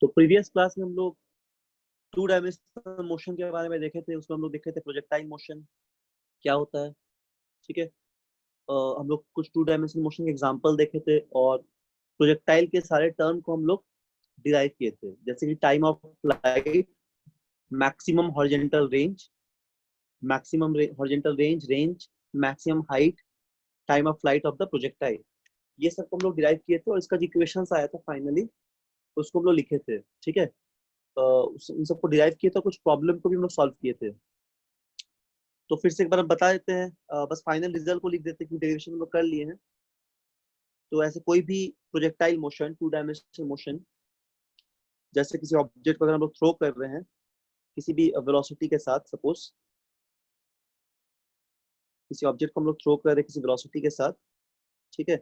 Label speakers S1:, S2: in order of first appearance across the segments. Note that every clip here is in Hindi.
S1: तो प्रीवियस क्लास में हम लोग टू डायमेंशनल मोशन के बारे में देखे थे। उसमें हम लोग देखे थे प्रोजेक्टाइल मोशन क्या होता है, ठीक है। हम लोग कुछ टू डायमेंशनल मोशन के एग्जांपल देखे थे और प्रोजेक्टाइल के सारे टर्म को हम लोग डिराइव किए थे, जैसे कि time of flight, maximum horizontal range, maximum horizontal range, maximum height, time of flight of the projectile. ये सब हम लोग डिराइव किए थे और इसका जो इक्वेशंस आया था फाइनली उसको हम लोग लिखे थे, ठीक है। इन सबको डिराइव किए थे, कुछ प्रॉब्लम को भी हम लोग सॉल्व किए थे। तो फिर से एक बार हम बता देते हैं, बस फाइनल रिजल्ट को लिख देते हैं कि डेरिवेशन हम लोग कर लिए हैं। तो ऐसे कोई भी projectile motion, two dimensional motion, जैसे किसी ऑब्जेक्ट को अगर हम लोग थ्रो कर रहे हैं किसी भी वेलोसिटी के साथ, सपोज किसी ऑब्जेक्ट को हम लोग थ्रो कर रहे हैं किसी वेलोसिटी के साथ, ठीक है,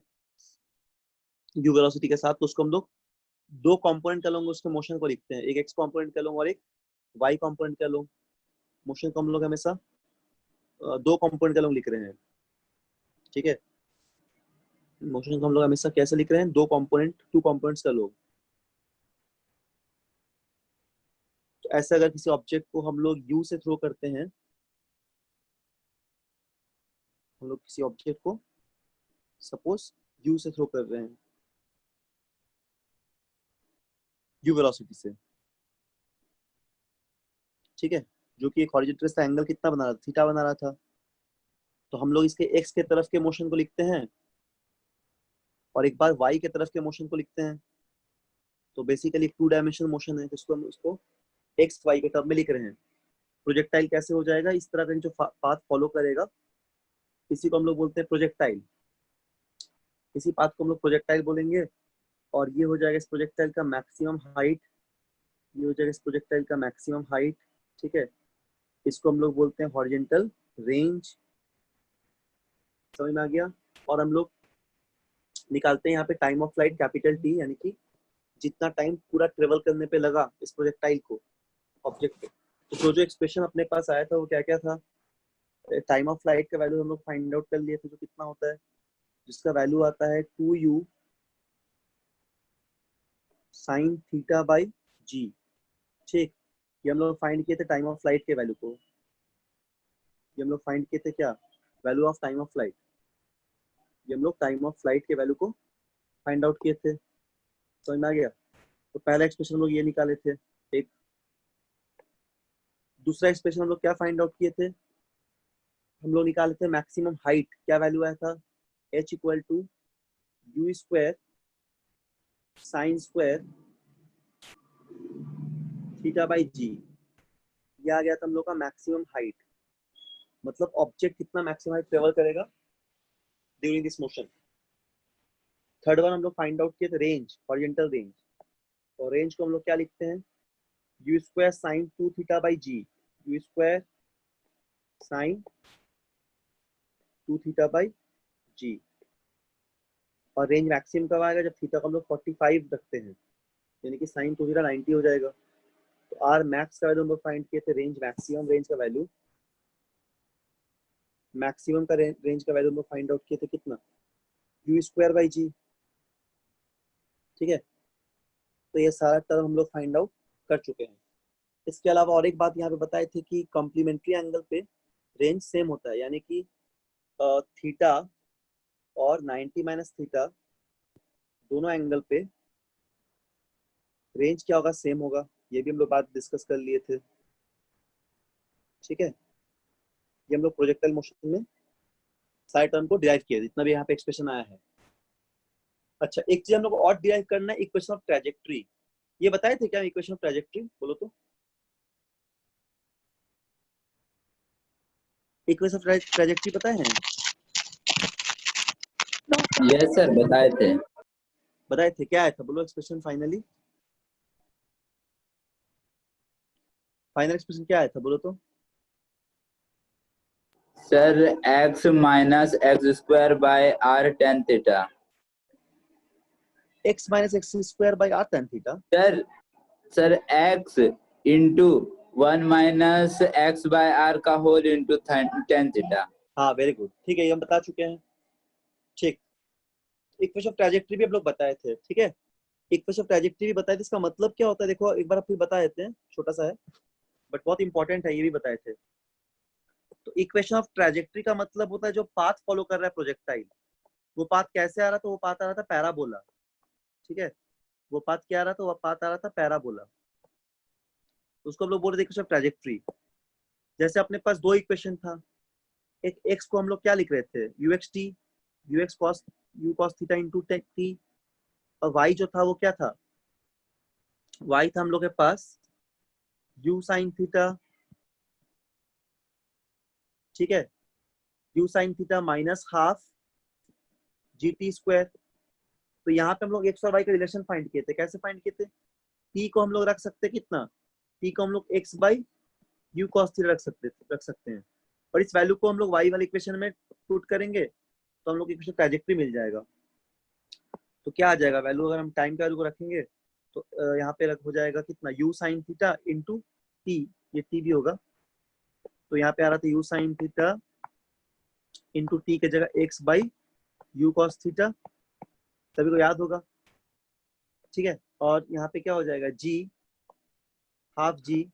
S1: यू वेलोसिटी के साथ, तो उसको हम लोग दो कंपोनेंट का लोग उसके मोशन को लिखते हैं, एक एक्स कंपोनेंट का लोग और एक वाई कंपोनेंट का लोग। मोशन को हम लोग हमेशा दो कंपोनेंट का लोग लिख रहे हैं, ठीक है। मोशन को हम लोग हमेशा कैसे लिख रहे हैं, दो कंपोनेंट, टू कंपोनेंट्स का लोग। तो ऐसे अगर किसी ऑब्जेक्ट को हम लोग यू से थ्रो करते हैं, हम लोग किसी ऑब्जेक्ट को सपोज यू से थ्रो कर रहे हैं, यू वेलोसिटी से, ठीक है, जो कि एक हॉरिजॉन्टल से एंगल कितना बना रहा था, थीटा बना रहा था। तो हम लोग इसके एक्स के तरफ के मोशन को लिखते हैं और एक बार वाई के तरफ के मोशन को लिखते हैं। तो बेसिकली टू डायमेंशनल मोशन है, जिसको हम उसको एक्स वाई के टर्म में लिख रहे हैं। प्रोजेक्टाइल कैसे हो जाएगा, इस तरह का जो पाथ फॉलो करेगा इसी को हम लोग बोलते हैं प्रोजेक्टाइल। इसी पाथ को हम लोग प्रोजेक्टाइल बोलेंगे। और ये हो जाएगा इस प्रोजेक्टाइल का मैक्सिमम हाइट, ये हो जाएगा इस प्रोजेक्टाइल का मैक्सिमम हाइट, ठीक है। इसको हम लोग बोलते हैं हॉरिजॉन्टल रेंज, समझ में आ गया। और हम लोग निकालते हैं यहाँ पे time of flight capital T, यानी कि जितना टाइम पूरा ट्रेवल करने पे लगा इस प्रोजेक्टाइल को, ऑब्जेक्ट को। तो जो जो एक्सप्रेशन अपने पास आया था वो क्या क्या था, टाइम ऑफ फ्लाइट का वैल्यू हम लोग फाइंड आउट कर लिए थे, जो कितना होता है, जिसका वैल्यू आता है 2u sine theta by g, ठीक। ये हम लोग फाइंड किए थे टाइम ऑफ फ्लाइट के वैल्यू को। ये हम लोग फाइंड किए थे क्या, value of time of flight. ये हम लोग टाइम ऑफ फ्लाइट के वैल्यू को फाइंड आउट किए थे, समझ में आ गया। तो पहला एक्सप्रेशन हम लोग ये निकाले थे एक। दूसरा एक्सप्रेशन हम लोग क्या फाइंड आउट किए थे, हम लोग निकाले थे मैक्सिमम हाइट, क्या वैल्यू आया था, h equal to u square sine square theta by g. ये आ गया था हम लोग का मैक्सिमम हाइट, मतलब ऑब्जेक्ट कितना मैक्सिमम हाइट ट्रेवल करेगा during this motion. Third one हम लोग फाइंड आउट किए थे रेंज, हॉरिजॉन्टल रेंज। और रेंज को हम लोग क्या लिखते हैं, u square sine 2 theta by g, u square sine 2 theta by g. और रेंज मैक्सिमम कब आएगा, जब थीटा को हम लोग 45 रखते हैं, यानी कि साइन 2 थीटा 90 हो जाएगा। तो आर मैक्स का वैल्यू हम लोग फाइंड किए थे, रेंज मैक्सिमम रेंज का वैल्यू, मैक्सिमम का रेंज का वैल्यू हम लोग फाइंड आउट किए थे कितना, यू स्क्वायर बाई जी, ठीक है। तो ये सारा टर्म हम लोग फाइंड आउट कर चुके हैं। इसके अलावा और एक बात यहाँ पे बताई थी कि कॉम्प्लीमेंट्री एंगल पे रेंज सेम होता है, यानी कि थीटा और 90 माइनस थीटा दोनों एंगल पे रेंज क्या होगा, सेम होगा। ये भी हम लोग बात डिस्कस कर लिए थे, ठीक है। ये हम लोग प्रोजेक्टाइल मोशन में सारे टर्म को डिराइव किया, जितना भी यहाँ पे एक्सप्रेशन आया है। अच्छा, एक चीज हम लोग को और डिराइव करना है, इक्वेशन ऑफ ट्रेजेक्ट्री। ये बताए थे क्या इक्वेशन ऑफ ट्रेजेक्ट्री, बोलो तो। इक्वेशन ऑफ ट्रेजेक्ट्री पता है,
S2: यस सर, बताए थे।
S1: बताए थे, क्या आया था बोलो एक्सप्रेशन फाइनली, फाइनल एक्सप्रेशन क्या आया था बोलो तो।
S2: Sir x minus x square by r tan theta.
S1: x minus x square by r tan theta.
S2: Sir x into 1 minus x by r का होल इंटू टेन थीटा।
S1: हाँ वेरी गुड, ठीक है, ये हम बता चुके हैं, ठीक। इक्वेशन ऑफ ट्रेजेक्ट्री भी हम लोग बताए थे, ठीक है। इक्वेशन ऑफ ट्रैजेक्टरी भी बताए थे, इसका मतलब क्या होता है देखो एक बार फिर बता देते हैं, छोटा सा है बट बहुत इंपॉर्टेंट है, ये भी बताए थे। तो इक्वेशन ऑफ ट्रैजेक्टरी का मतलब होता है जो पाथ फॉलो कर रहा है प्रोजेक्टाइल, वो पाथ कैसे आ रहा था, वो पाथ आ रहा था पैराबोला, ठीक है, वो पाथ क्या आ रहा था, वो पाथ आ रहा था पैराबोला, तो उसको हम लोग बोल रहे थे इक्वेशन ऑफ ट्रैजेक्टरी। जैसे अपने पास दो इक्वेशन था, एक एक्स को हम लोग क्या लिख रहे थे, you x T, you x cos u cos theta into T, और वाई जो था वो क्या था, वाई था हम लोग के पास यू साइन थीटा, ठीक है, you sine theta minus half G T square. तो यहाँ पे हम लोग एक्स और वाई का रिलेशन फाइंड किए थे, कैसे फाइंड किए थे, टी को हम लोग रख सकते कितना, टी को हम लोग x by you cos theta रख सकते हैं, और इस वैल्यू को हम लोग वाई वाले इक्वेशन में पुट करेंगे तो हम लोग इक्वेशन ट्रैजेक्टरी मिल जाएगा। तो क्या आ जाएगा वैल्यू, अगर हम टाइम का वैल्यू को रखेंगे तो यहाँ पे हो जाएगा कितना, you sign theta into T, ये टी भी होगा, तो यहाँ पे आ रहा था you sign theta into T की जगह x by you cos theta, सभी को याद होगा, ठीक है, और यहाँ पे क्या हो जाएगा जी हाफ जी,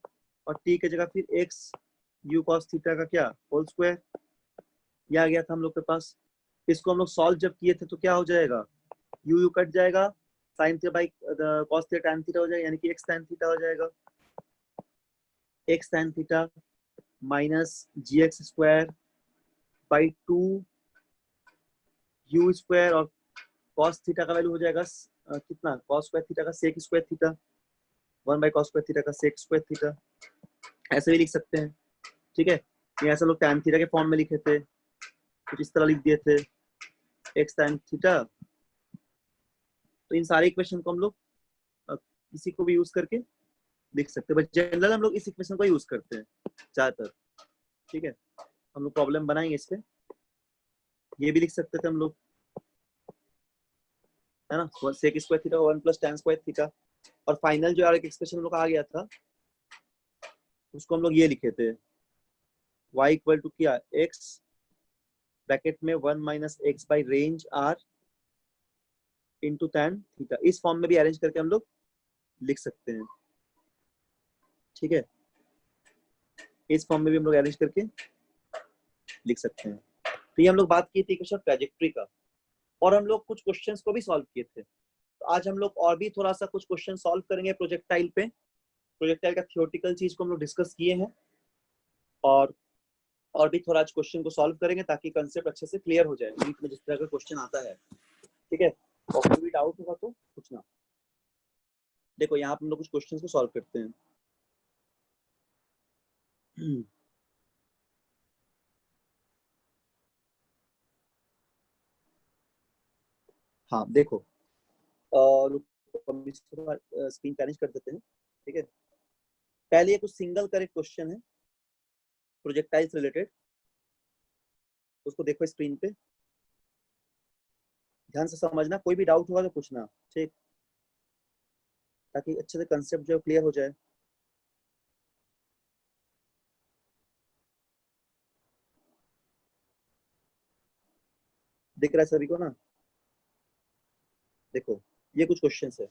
S1: और टी की जगह फिर एक्स यू कॉस थीटा का क्या होल स्क्वायर, ये आ गया था हम लोग के पास। इसको हम लोग सॉल्व जब किए थे तो क्या हो जाएगा, यू यू कट जाएगा, sine theta by cos theta tan theta हो जाएगा, यानी कि एक्स टैन थीटा हो जाएगा, x tan theta minus g x square by 2 u square, और कॉस थीटा का वैल्यू हो जाएगा कितना, कॉस स्क्वायर थीटा का sec square theta, 1 by cos square theta का सेक स्क्वायर थीटा, ऐसे भी लिख सकते हैं, ठीक है। ये ऐसा लोग टैन थीटा के फॉर्म में लिखे थे, कुछ इस तरह लिख दिए थे एक्स टैन थीटा। तो इन सारे इक्वेशन को हम लोग किसी को भी यूज करके लिख सकते हैं, बट जनरल हम लोग इस इक्वेशन को यूज करते हैं ज्यादातर, ठीक है। हम लोग प्रॉब्लम बनाएंगे इस पे, ये भी लिख सकते थे हम लोग, है ना, sec square theta 1 plus tan square theta, और फाइनल जो एक एक्सप्रेशन हम लोग आ गया था उसको हम लोग ये लिखे थे y इक्वल टू क्या, x ब्रैकेट में 1 minus x by range r into tan theta, इस फॉर्म में भी अरेंज करके हम लोग लिख सकते हैं, ठीक है, इस फॉर्म में भी हम लोग अरेंज करके लिख सकते हैं। तो ये हम लोग बात की थी इक्वेशन ऑफ ट्रैजेक्टरी का, और हम लोग कुछ क्वेश्चंस को भी सॉल्व किए थे। तो आज हम लोग और भी थोड़ा सा कुछ क्वेश्चन सॉल्व करेंगे प्रोजेक्टाइल पे, प्रोजेक्टाइल का थियोरेटिकल चीज को हम लोग डिस्कस किए हैं, और भी थोड़ा आज क्वेश्चन को सॉल्व करेंगे ताकि कंसेप्ट अच्छे से क्लियर हो जाए नीट में जिस तरह का क्वेश्चन आता है, ठीक है। और कोई भी डाउट होगा तो पूछना। देखो यहाँ पे हम लोग कुछ क्वेश्चन को सॉल्व करते हैं। हाँ देखो, और स्क्रीन पे अरेंज कर देते हैं, ठीक है। पहले ये कुछ सिंगल करेक्ट क्वेश्चन है प्रोजेक्टाइल से रिलेटेड, उसको देखो स्क्रीन पे, ध्यान से समझना, कोई भी डाउट होगा तो पूछना, ठीक, ताकि अच्छे से कंसेप्ट जो क्लियर हो जाए। दिख रहा है सभी को ना, देखो ये कुछ क्वेश्चन है।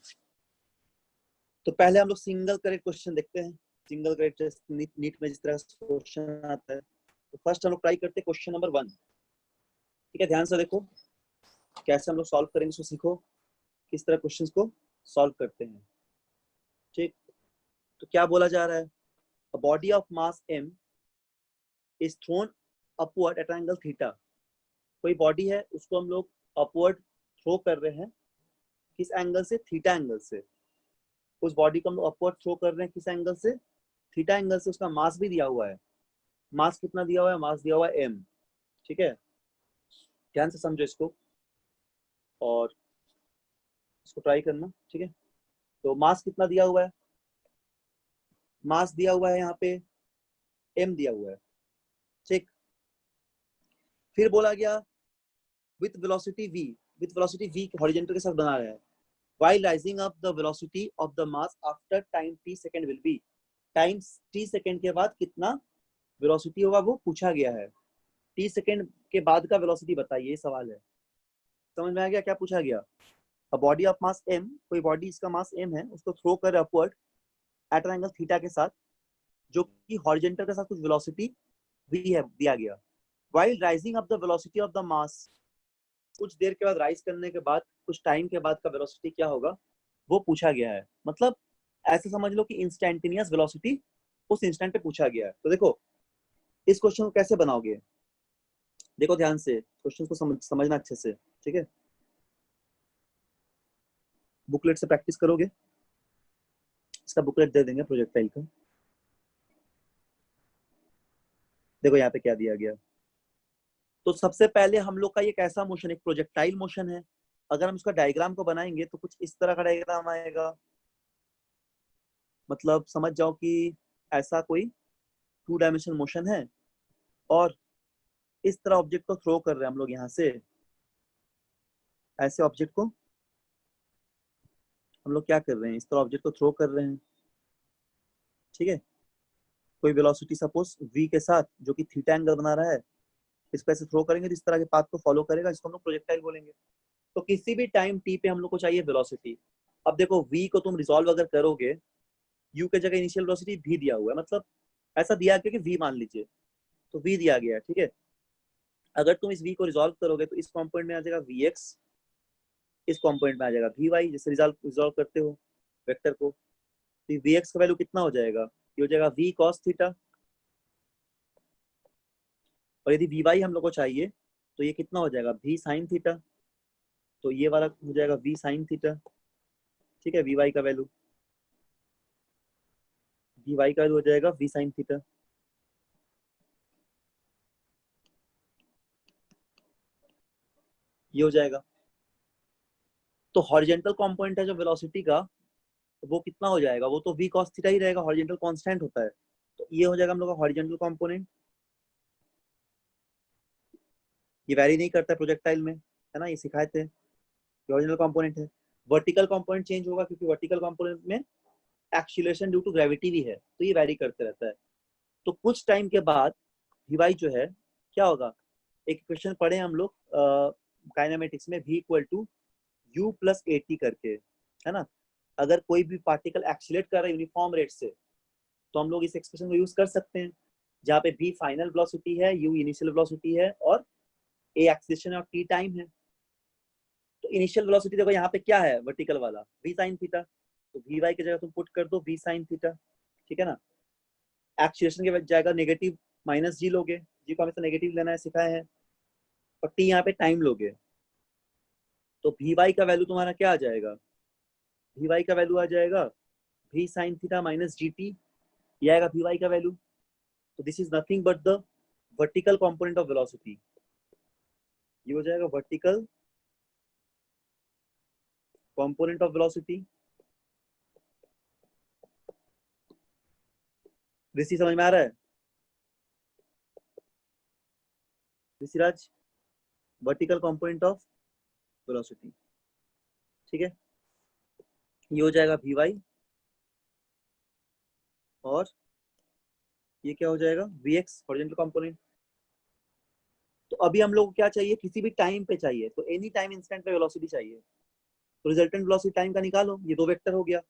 S1: तो पहले हम लोग सिंगल करेक्ट क्वेश्चन देखते हैं, सिंगल करेक्ट नीट में जिस तरह का क्वेश्चन आता है। तो फर्स्ट हम लोग ट्राई करते हैं क्वेश्चन नंबर 1, ठीक है, ध्यान से देखो कैसे हम लोग सॉल्व करेंगे, इसको सीखो किस तरह क्वेश्चंस को सॉल्व करते हैं, ठीक। तो क्या बोला जा रहा है, a body of mass m is thrown upward at angle theta, कोई बॉडी है उसको हम लोग अपवर्ड थ्रो कर रहे हैं, किस एंगल से, थीटा एंगल से। उस बॉडी को हम लोग अपवर्ड थ्रो कर रहे हैं किस एंगल से, थीटा एंगल से। उसका मास भी दिया हुआ है, मास कितना दिया हुआ है, मास दिया हुआ है m, ठीक है, ध्यान से समझो इसको और इसको ट्राई करना, ठीक है। तो मास कितना दिया हुआ है, मास दिया हुआ है यहाँ पे m दिया हुआ है, ठीक। फिर बोला गया with velocity v, with velocity v horizontal के साथ बना रहा है, while rising up the velocity of the mass after time t second will be, time t second के बाद कितना वेलोसिटी होगा वो पूछा गया है, t सेकंड के बाद का वेलोसिटी बताइए, ये सवाल है। समझ में आ गया क्या पूछा गया, a body of mass m, कोई बॉडी इसका मास m है, उसको थ्रो कर upward at an angle theta के साथ, जो कि हॉरिजॉन्टल के साथ कुछ वेलोसिटी v है दिया गया, while rising up the velocity of the mass, कुछ देर के बाद राइज करने के बाद कुछ टाइम के बाद का वेलोसिटी क्या होगा वो पूछा गया है। मतलब ऐसे समझ लो कि इंस्टेंटेनियस वेलोसिटी उस इंस्टेंट पे पूछा गया है। तो देखो इस क्वेश्चन को कैसे बनाओगे, देखो ध्यान से क्वेश्चन को समझना अच्छे से, ठीक है। बुकलेट से प्रैक्टिस करोगे, इसका बुकलेट दे देंगे प्रोजेक्टाइल का। देखो यहाँ पे क्या दिया गया। तो सबसे पहले हम लोग का ये कैसा मोशन, एक प्रोजेक्टाइल मोशन है। अगर हम इसका डायग्राम को बनाएंगे तो कुछ इस तरह का डायग्राम आएगा। मतलब समझ जाओ कि ऐसा कोई 2 डायमेंशनल मोशन है और इस तरह ऑब्जेक्ट को थ्रो कर रहे हैं हम लोग यहाँ से, ऐसे ऑब्जेक्ट को हम लोग क्या कर रहे हैं, इस तरह ऑब्जेक्ट को थ्रो कर रहे हैं, ठीक है। कोई वेलोसिटी सपोज v के साथ जो कि थीटा एंगल बना रहा है, इसको ऐसे थ्रो करेंगे तो इस तरह के पाथ को फॉलो करेगा, इसको हम लोग प्रोजेक्टाइल बोलेंगे। तो किसी भी टाइम t पे हम लोग को चाहिए वेलोसिटी। अब देखो v को तुम रिजॉल्व अगर करोगे, u के जगह इनिशियल वेलोसिटी v दिया हुआ है, मतलब ऐसा दिया गया कि v मान लीजिए, तो v दिया गया है, ठीक है। अगर तुम इस v को रिजॉल्व करोगे तो इस कॉम्पोनेंट में आ जाएगा vx, इस कॉम्पोनेंट में आ जाएगा vy, जैसे रिजॉल्व करते हो वेक्टर को, तो vx का वैल्यू कितना हो जाएगा, ये हो जाएगा v cos थीटा, और यदि vy हम लोग को चाहिए तो ये कितना हो जाएगा v sin थीटा, तो ये वाला हो जाएगा v sin थीटा, ठीक है। vy का वैल्यू हो जाएगा v sin थीटा। ये हो जाएगा। तो हॉरिजॉन्टल कंपोनेंट है जो वेलोसिटी का, वो कितना हो जाएगा, वो तो v cos थीटा ही रहेगा, हॉरिजॉन्टल कांस्टेंट होता है। तो ये हो जाएगा हम लोग का हॉरिजॉन्टल कंपोनेंट, ये वैरी नहीं करता है प्रोजेक्टाइल में, है ना, ये सिखाए थे, हॉरिजॉन्टल कंपोनेंट है। वर्टिकल कंपोनेंट चेंज होगा क्योंकि वर्टिकल कंपोनेंट में एक्सीलरेशन ड्यू टू ग्रेविटी भी है, तो ये वैरी करते रहता है। तो कुछ टाइम के बाद वी जो है क्या होगा, एक इक्वेशन पढ़े हम लोग काइनेमेटिक्स में, v equal to u plus a t करके, है ना। अगर कोई भी पार्टिकल एक्सीलरेट कर रहा है यूनिफॉर्म रेट से, तो हम लोग इस एक्सप्रेशन को यूज कर सकते हैं, जहाँ पे v फाइनल वेलोसिटी है, u इनिशियल वेलोसिटी है, और a एक्सीलरेशन और t टाइम है। तो इनिशियल वेलोसिटी देखो यहाँ पे क्या है, वर्टिकल वाला v sin थीटा, तो vy की जगह तुम पुट कर दो v sin थीटा, ठीक है ना। एक्सीलरेशन के जाएगा नेगेटिव माइनस जी लोगे, जी को हमेशा नेगेटिव लेना है सिखाया है, और टी यहाँ पे टाइम लोगे, तो vy का वैल्यू तुम्हारा क्या आ जाएगा, vy का वैल्यू आ जाएगा v sin theta minus G T, ये आएगा vy का वैल्यू। तो this is nothing but the vertical component of velocity, ये हो जाएगा वर्टिकल कंपोनेंट ऑफ वेलोसिटी। ऋषि समझ में आ रहा है, Rishiraj, vertical component of velocity, ठीक है। ये हो जाएगा vy, और ये क्या हो जाएगा vx, हॉरिजॉन्टल कंपोनेंट। तो अभी हम लोग को क्या चाहिए, किसी भी टाइम पे चाहिए, तो एनी टाइम इंस्टेंट पे वेलोसिटी चाहिए, तो रिजल्टेंट वेलोसिटी टाइम का निकालो, ये 2 वेक्टर हो गया,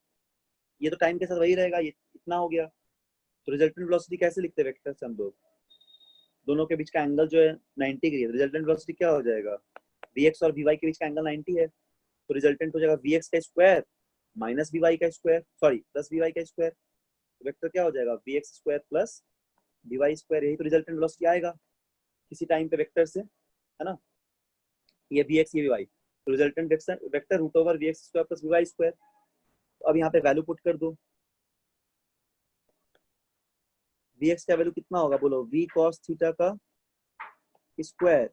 S1: ये तो टाइम के साथ वही रहेगा, ये इतना हो गया। तो रिजल्टेंट वेलोसिटी कैसे लिखते हैं वेक्टर से हम लोग, दोनों के बीच का एंगल जो है 90 डिग्री है, रिजल्टेंट वेलोसिटी क्या हो जाएगा, vx और vy के बीच का एंगल 90 है, तो रिजल्टेंट हो जाएगा vx का स्क्वायर माइनस vy का स्क्वायर, सॉरी प्लस vy का स्क्वायर, वेक्टर क्या हो जाएगा vx square plus vy square, यही तो रिजल्टेंट वेलोसिटी आएगा किसी टाइम पे वेक्टर से, है ना। ये vx ये vy, तो resultant vector root over vx square plus vy square. तो अब यहाँ पे वैल्यू पुट कर दो, vx का वैल्यू कितना होगा बोलो, v cos थीटा का स्क्वायर,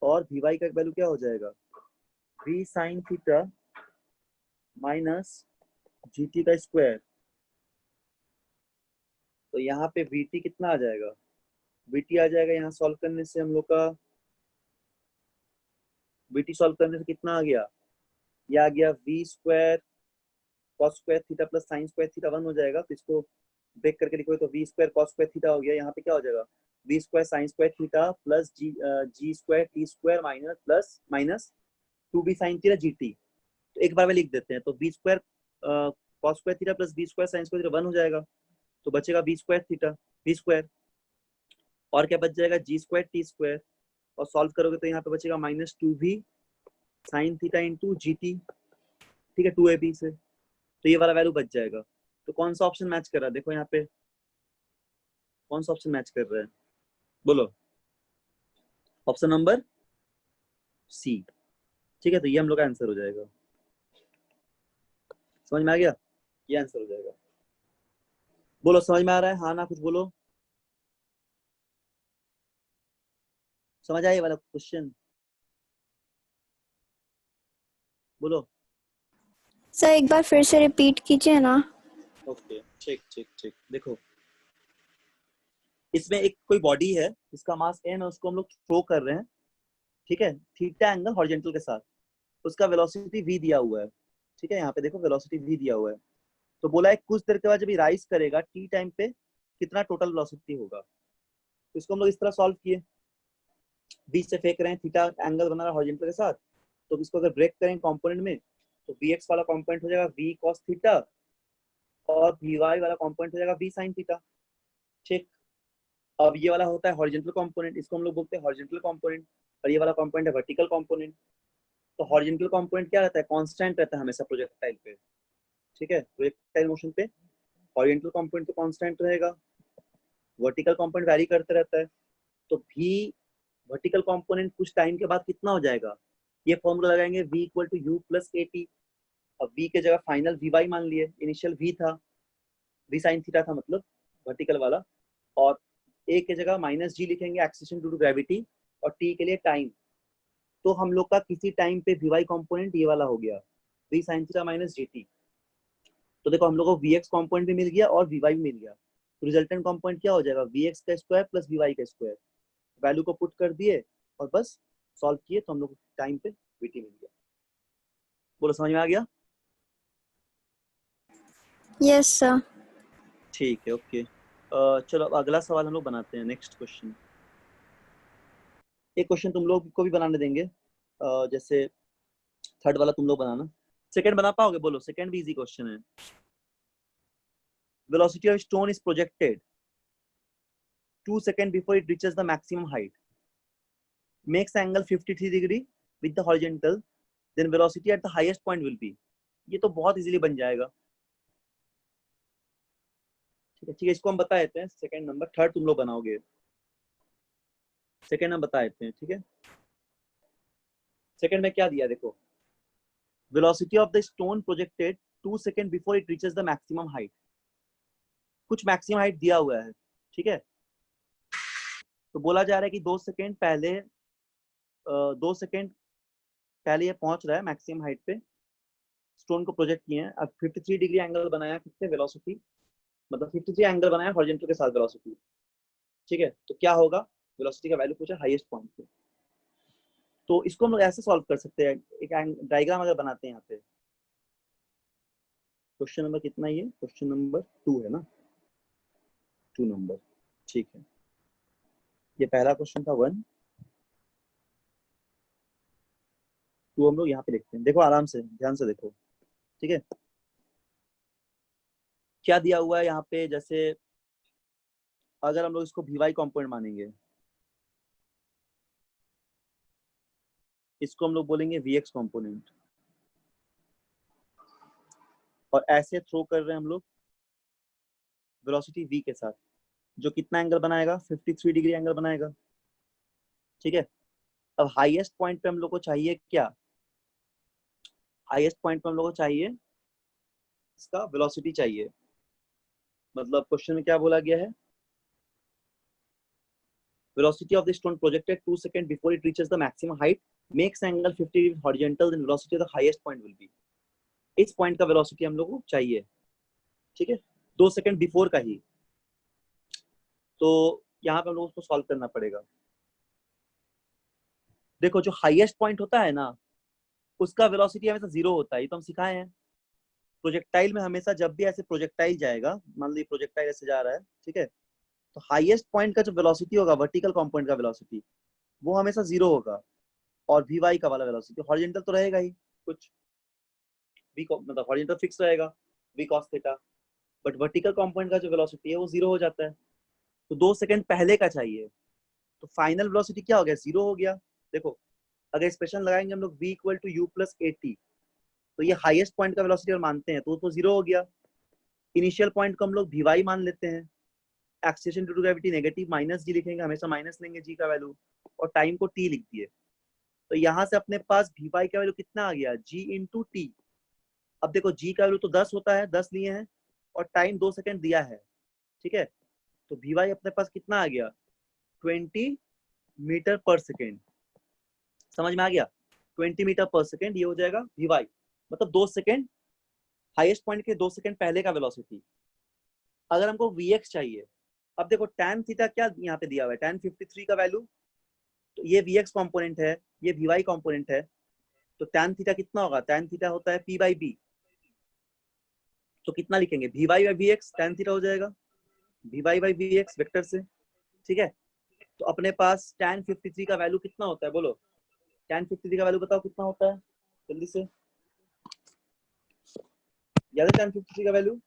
S1: और vy का वैल्यू क्या हो जाएगा, v sin theta minus gt का स्क्वायर। तो यहाँ पे vt कितना आ जाएगा, vt आ जाएगा यहाँ सॉल्व करने से हम लोग का, vt सॉल्व करने से कितना आ गया, ये आ गया v square cos square theta plus sign square theta 1 हो जाएगा। तो इसको ब्रेक करके लिखो तो v square cos square theta हो गया, यहाँ पे क्या हो जाएगा v square sine square theta plus g square t square minus plus minus 2b sin theta gt। तो एक बार में लिख देते हैं, तो b square cos square theta plus b square sin square theta 1 हो जाएगा, तो बचेगा b square theta b square, और क्या बच जाएगा g स्क्वायर t स्क्वायर, और सॉल्व करोगे तो यहाँ पे बचेगा minus 2b sin theta into gt, ठीक है 2ab से, तो ये वाला वैल्यू बच जाएगा। तो कौन सा ऑप्शन मैच कर रहा है, देखो यहाँ पे कौन सा ऑप्शन मैच कर रहा है, बोलो। ऑप्शन नंबर सी, ठीक है, तो ये हम लोग का आंसर हो जाएगा। समझ में आ गया, ये आंसर हो जाएगा। बोलो समझ में आ रहा है, हाँ ना कुछ बोलो, समझ आया ये वाला क्वेश्चन, बोलो।
S3: सर एक बार फिर से रिपीट कीजिए ना।
S1: ओके ठीक ठीक ठीक, देखो इसमें एक कोई बॉडी है जिसका मास m है, उसको हम लोग थ्रो कर रहे हैं, ठीक है, थीटा एंगल हॉरिजॉन्टल के साथ, उसका वेलोसिटी v दिया हुआ है, ठीक है, यहाँ पे देखो वेलोसिटी v दिया हुआ है। तो बोला है कुछ देर के बाद जब ये राइज करेगा t टाइम पे कितना टोटल वेलोसिटी होगा। तो इसको हम लोग इस तरह सॉल्व किए, v से फेंक रहे हैं, थीटा एंगल बना रहा है हॉरिजॉन्टल के साथ, तो इसको अगर ब्रेक करें कंपोनेंट में तो vx वाला कंपोनेंट हो जाएगा v cos थीटा, और vy वाला कंपोनेंट हो जाएगा v sin थीटा, ठीक। अब ये वाला होता है हॉरिजॉन्टल कंपोनेंट, इसको हम लोग बोलते हैं हॉरिजॉन्टल कंपोनेंट, और ये वाला कंपोनेंट है वर्टिकल कंपोनेंट। तो हॉरिजॉन्टल कंपोनेंट क्या रहता है, कांस्टेंट रहता है हमेशा प्रोजेक्टाइल पे, ठीक है, प्रोजेक्टाइल मोशन पे हॉरिजॉन्टल कंपोनेंट तो कांस्टेंट रहेगा, वर्टिकल कंपोनेंट वैरी करते रहता है। तो भी वर्टिकल कंपोनेंट कुछ टाइम के बाद कितना हो जाएगा, ये फॉर्मूला लगाएंगे v equal to u plus a t. अब v के जगह फाइनल वी वाई मान लिए, इनिशियल v था, v साइन थीटा था मतलब वर्टिकल वाला, और a के जगह माइनस जी लिखेंगे एक्सेलरेशन ड्यू टू ग्रेविटी, और t के लिए टाइम। तो हम लोग का किसी टाइम पे वी वाई कॉम्पोनेंट ये वाला हो गया v sine theta minus G T. तो देखो हम लोग को वी एक्स कॉम्पोनेंट भी मिल गया और वी वाई भी मिल गया, तो रिजल्टेंट कॉम्पोनेंट क्या हो जाएगा, वी एक्स का स्क्वायर प्लस वी वाई का स्क्वायर। वैल्यू को पुट कर दिए और बस सॉल्व किए, तो हम लोग टाइम पे वीटी मिल गया। बोलो समझ में आ गया?
S3: Yes sir.
S1: ठीक है, ओके। चलो अब अगला सवाल हम लोग बनाते हैं, नेक्स्ट क्वेश्चन। एक क्वेश्चन तुम लोग को भी बनाने देंगे, जैसे थर्ड वाला तुम लोग बनाना, सेकंड बना पाओगे, बोलो। सेकंड भी इजी क्वेश्चन है। Velocity of stone is projected 2 seconds before it reaches the maximum height, makes angle 53 degree with the horizontal, then velocity at the highest point will be। ये तो बहुत इजीली बन जाएगा, ठीक है ठीक है, इसको हम बता देते हैं। सेकंड नंबर, थर्ड तुम लोग बनाओगे, सेकंड हम बता देते हैं, ठीक है। सेकंड में क्या दिया देखो, velocity of the stone projected 2 seconds before it reaches the maximum height, कुछ मैक्सिमम हाइट दिया हुआ है, ठीक है। तो बोला जा रहा है कि 2 सेकंड पहले 2 सेकंड पहले ये पहुंच रहा है मैक्सिमम हाइट पे, स्टोन को प्रोजेक्ट किए हैं, अब 53 डिग्री एंगल बनाया कितने वेलोसिटी, मतलब 53 एंगल बनाया हॉरिजॉन्टल के साथ वेलोसिटी, ठीक है। तो क्या होगा, वेलोसिटी का वैल्यू पूछा हाईएस्ट पॉइंट पे। तो इसको हम लोग ऐसे सॉल्व कर सकते हैं, एक डायग्राम अगर बनाते हैं यहाँ पे। क्वेश्चन नंबर कितना, ये क्वेश्चन नंबर 2 है ना, 2 नंबर, ठीक है। ये पहला क्वेश्चन था 1, 2 हम लोग यहाँ पे लिखते हैं। देखो आराम से ध्यान से देखो, ठीक है। क्या दिया हुआ है यहाँ पे, जैसे अगर हम लोग इसको वी वाई कॉम्पोनेंट मानेंगे, इसको हम लोग बोलेंगे वी एक्स कॉम्पोनेंट, और ऐसे थ्रो कर रहे हैं हम लोग वेलोसिटी v के साथ, जो कितना एंगल बनाएगा, 53 डिग्री एंगल बनाएगा, ठीक है। अब हाईएस्ट पॉइंट पे हम लोग को चाहिए क्या, हाईएस्ट पॉइंट पे हम लोग को चाहिए इसका वेलोसिटी चाहिए, मतलब क्वेश्चन में क्या बोला गया है, velocity of the stone projected 2 seconds before it reaches the maximum height makes angle 50 degree horizontal, then velocity of the highest point will be। इस पॉइंट का वेलोसिटी हम लोग को चाहिए, ठीक है, 2 सेकंड बिफोर का ही। तो यहाँ पे हम लोग उसको सॉल्व करना पड़ेगा। देखो जो हाईएस्ट पॉइंट होता है ना, उसका वेलोसिटी हमेशा 0 होता है, ये तो हम सिखाए हैं। प्रोजेक्टाइल में हमेशा जब भी ऐसे प्रोजेक्टाइल जाएगा, मान लीजिए प्रोजेक्टाइल ऐसे जा रहा है, ठीक है, तो हाईएस्ट पॉइंट का जो वेलोसिटी होगा, वर्टिकल कंपोनेंट का वेलोसिटी, वो हमेशा 0 होगा, और वी वाई का वाला वेलोसिटी हॉरिजॉन्टल तो रहेगा ही कुछ, वी मतलब हॉरिजॉन्टल फिक्स रहेगा v cos theta, but vertical component का जो वेलोसिटी है वो 0 हो जाता है, तो 2 सेकंड पहले का चाहिए, तो फाइनल वेलोसिटी क्या हो गया, 0 हो गया। देखो अगर एक्सप्रेशन लगाएंगे हम लोग v equal to u plus a t, तो ये हाईएस्ट पॉइंट का वेलोसिटी अगर मानते हैं तो 0 हो गया। इनिशियल पॉइंट को हम लोग वी वाई मान लेते हैं, acceleration due to gravity negative minus g लिखेंगे, हमेशा माइनस लेंगे जी का वैल्यू, और टाइम को टी लिख दिए, तो यहाँ से अपने पास वी वाई का वैल्यू कितना आ गया, जी इंटू टी। अब देखो जी का वैल्यू तो 10 होता है, 10 लिए हैं, और टाइम 2 सेकंड दिया है, ठीक है, तो वी वाई अपने पास कितना आ गया, 20 मीटर पर सेकेंड। समझ में आ गया, 20 मीटर पर सेकेंड ये हो जाएगा वी वाई, मतलब 2 सेकेंड, हाईएस्ट पॉइंट के 2 सेकेंड पहले का वेलोसिटी। अगर हमको वी एक्स चाहिए, अब देखो tan थीटा क्या यहाँ पे दिया हुआ है, tan 53 का वैल्यू, तो ये वी एक्स कॉम्पोनेंट है, ये वी वाई कॉम्पोनेंट है, तो tan थीटा कितना होगा, tan थीटा होता है पी बाई बी, तो कितना लिखेंगे, v y by v x, tan theta हो जाएगा v y by v x vector से, ठीक है। तो अपने पास tan 53 का वैल्यू कितना होता है, बोलो tan 53 का वैल्यू बताओ कितना होता है, जल्दी से, याद है tan 53 का वैल्यू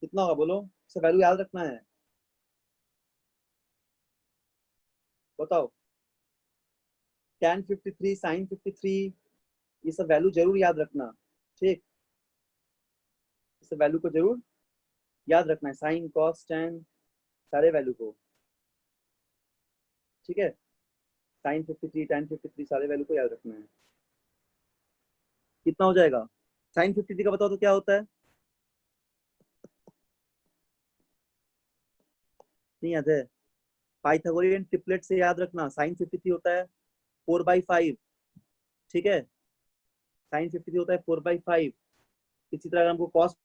S1: कितना होगा, बोलो, इसे वैल्यू याद रखना है, बताओ, tan 53 sin 53, ये सब वैल्यू जरूर याद रखना, ठीक, इस वैल्यू को जरूर याद रखना है, साइन कॉस tan सारे वैल्यू को, ठीक है, साइन 53 tan 53 सारे वैल्यू को याद रखना है। कितना हो जाएगा, साइन 53 का बताओ तो क्या होता है, नहीं याद है, पाइथागोरियन ट्रिपलेट से याद रखना, साइन 53 होता है 4/5, ठीक है, साइन 53 होता है 4/5। इसी तरह अगर हमको cos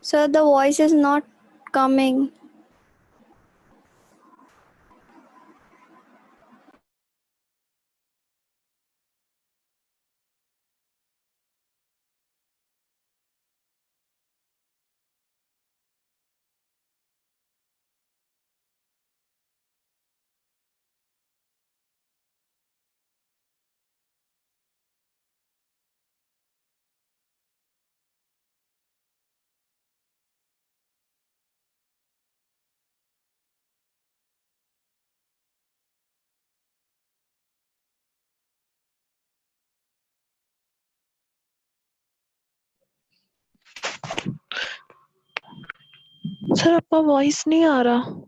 S3: Sir, the voice is not coming.
S4: Sir आपका वॉइस नहीं आ रहा।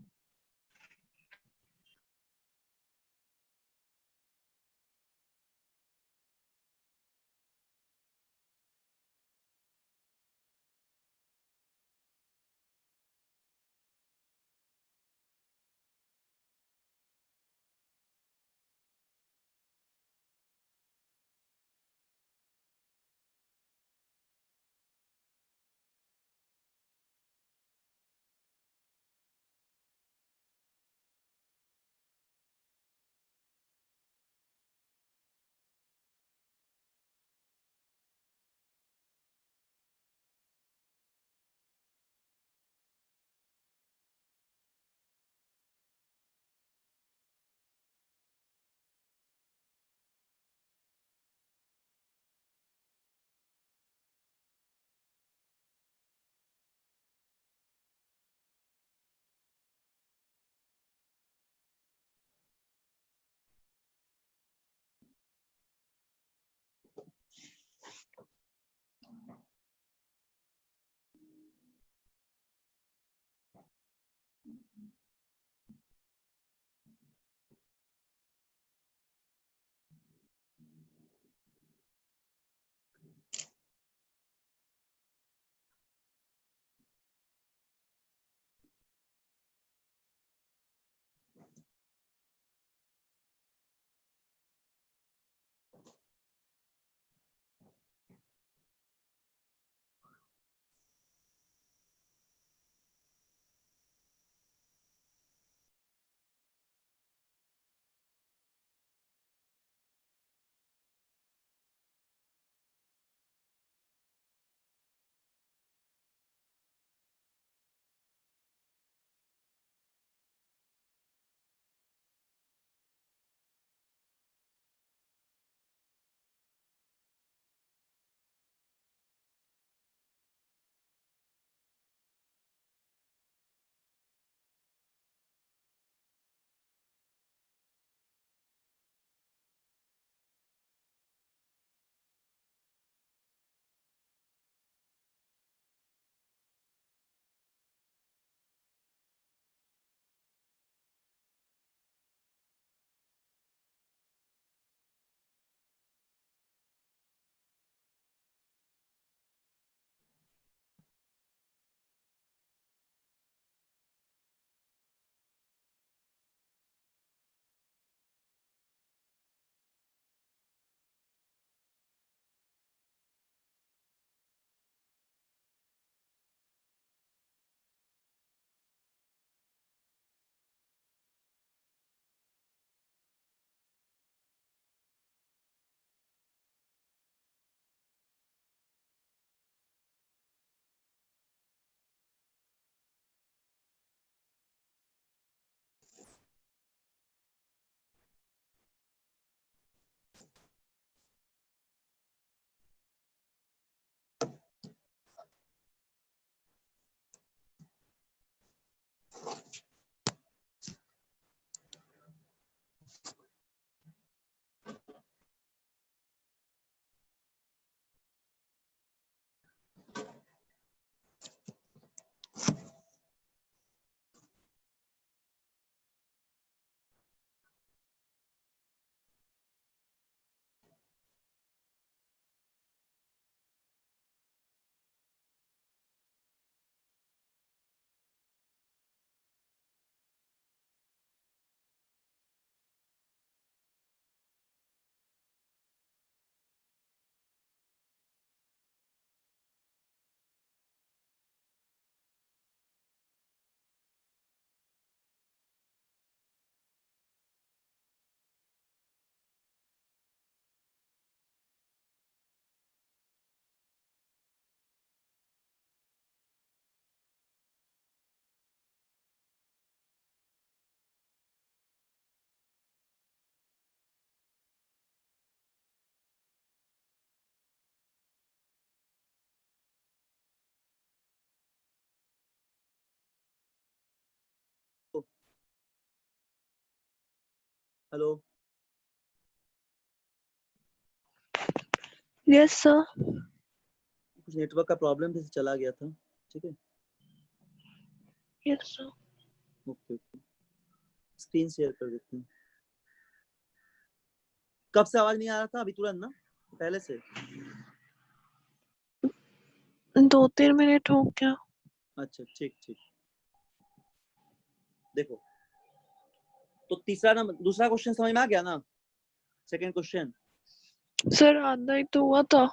S1: Hello,
S4: yes sir.
S1: कुछ नेटवर्क का प्रॉब्लम से चला गया था। ठीक है,
S4: yes sir.
S1: Okay okay, screen share कर देते हैं। कब से आवाज नहीं आ रहा था? अभी तुरंत ना, पहले से?
S4: 2-3 मिनट हो गया।
S1: अच्छा ठीक ठीक। देखो, तो तीसरा नंबर, दूसरा क्वेश्चन समझ में आ गया ना? Second question.
S4: सर आधा ही तो हुआ था।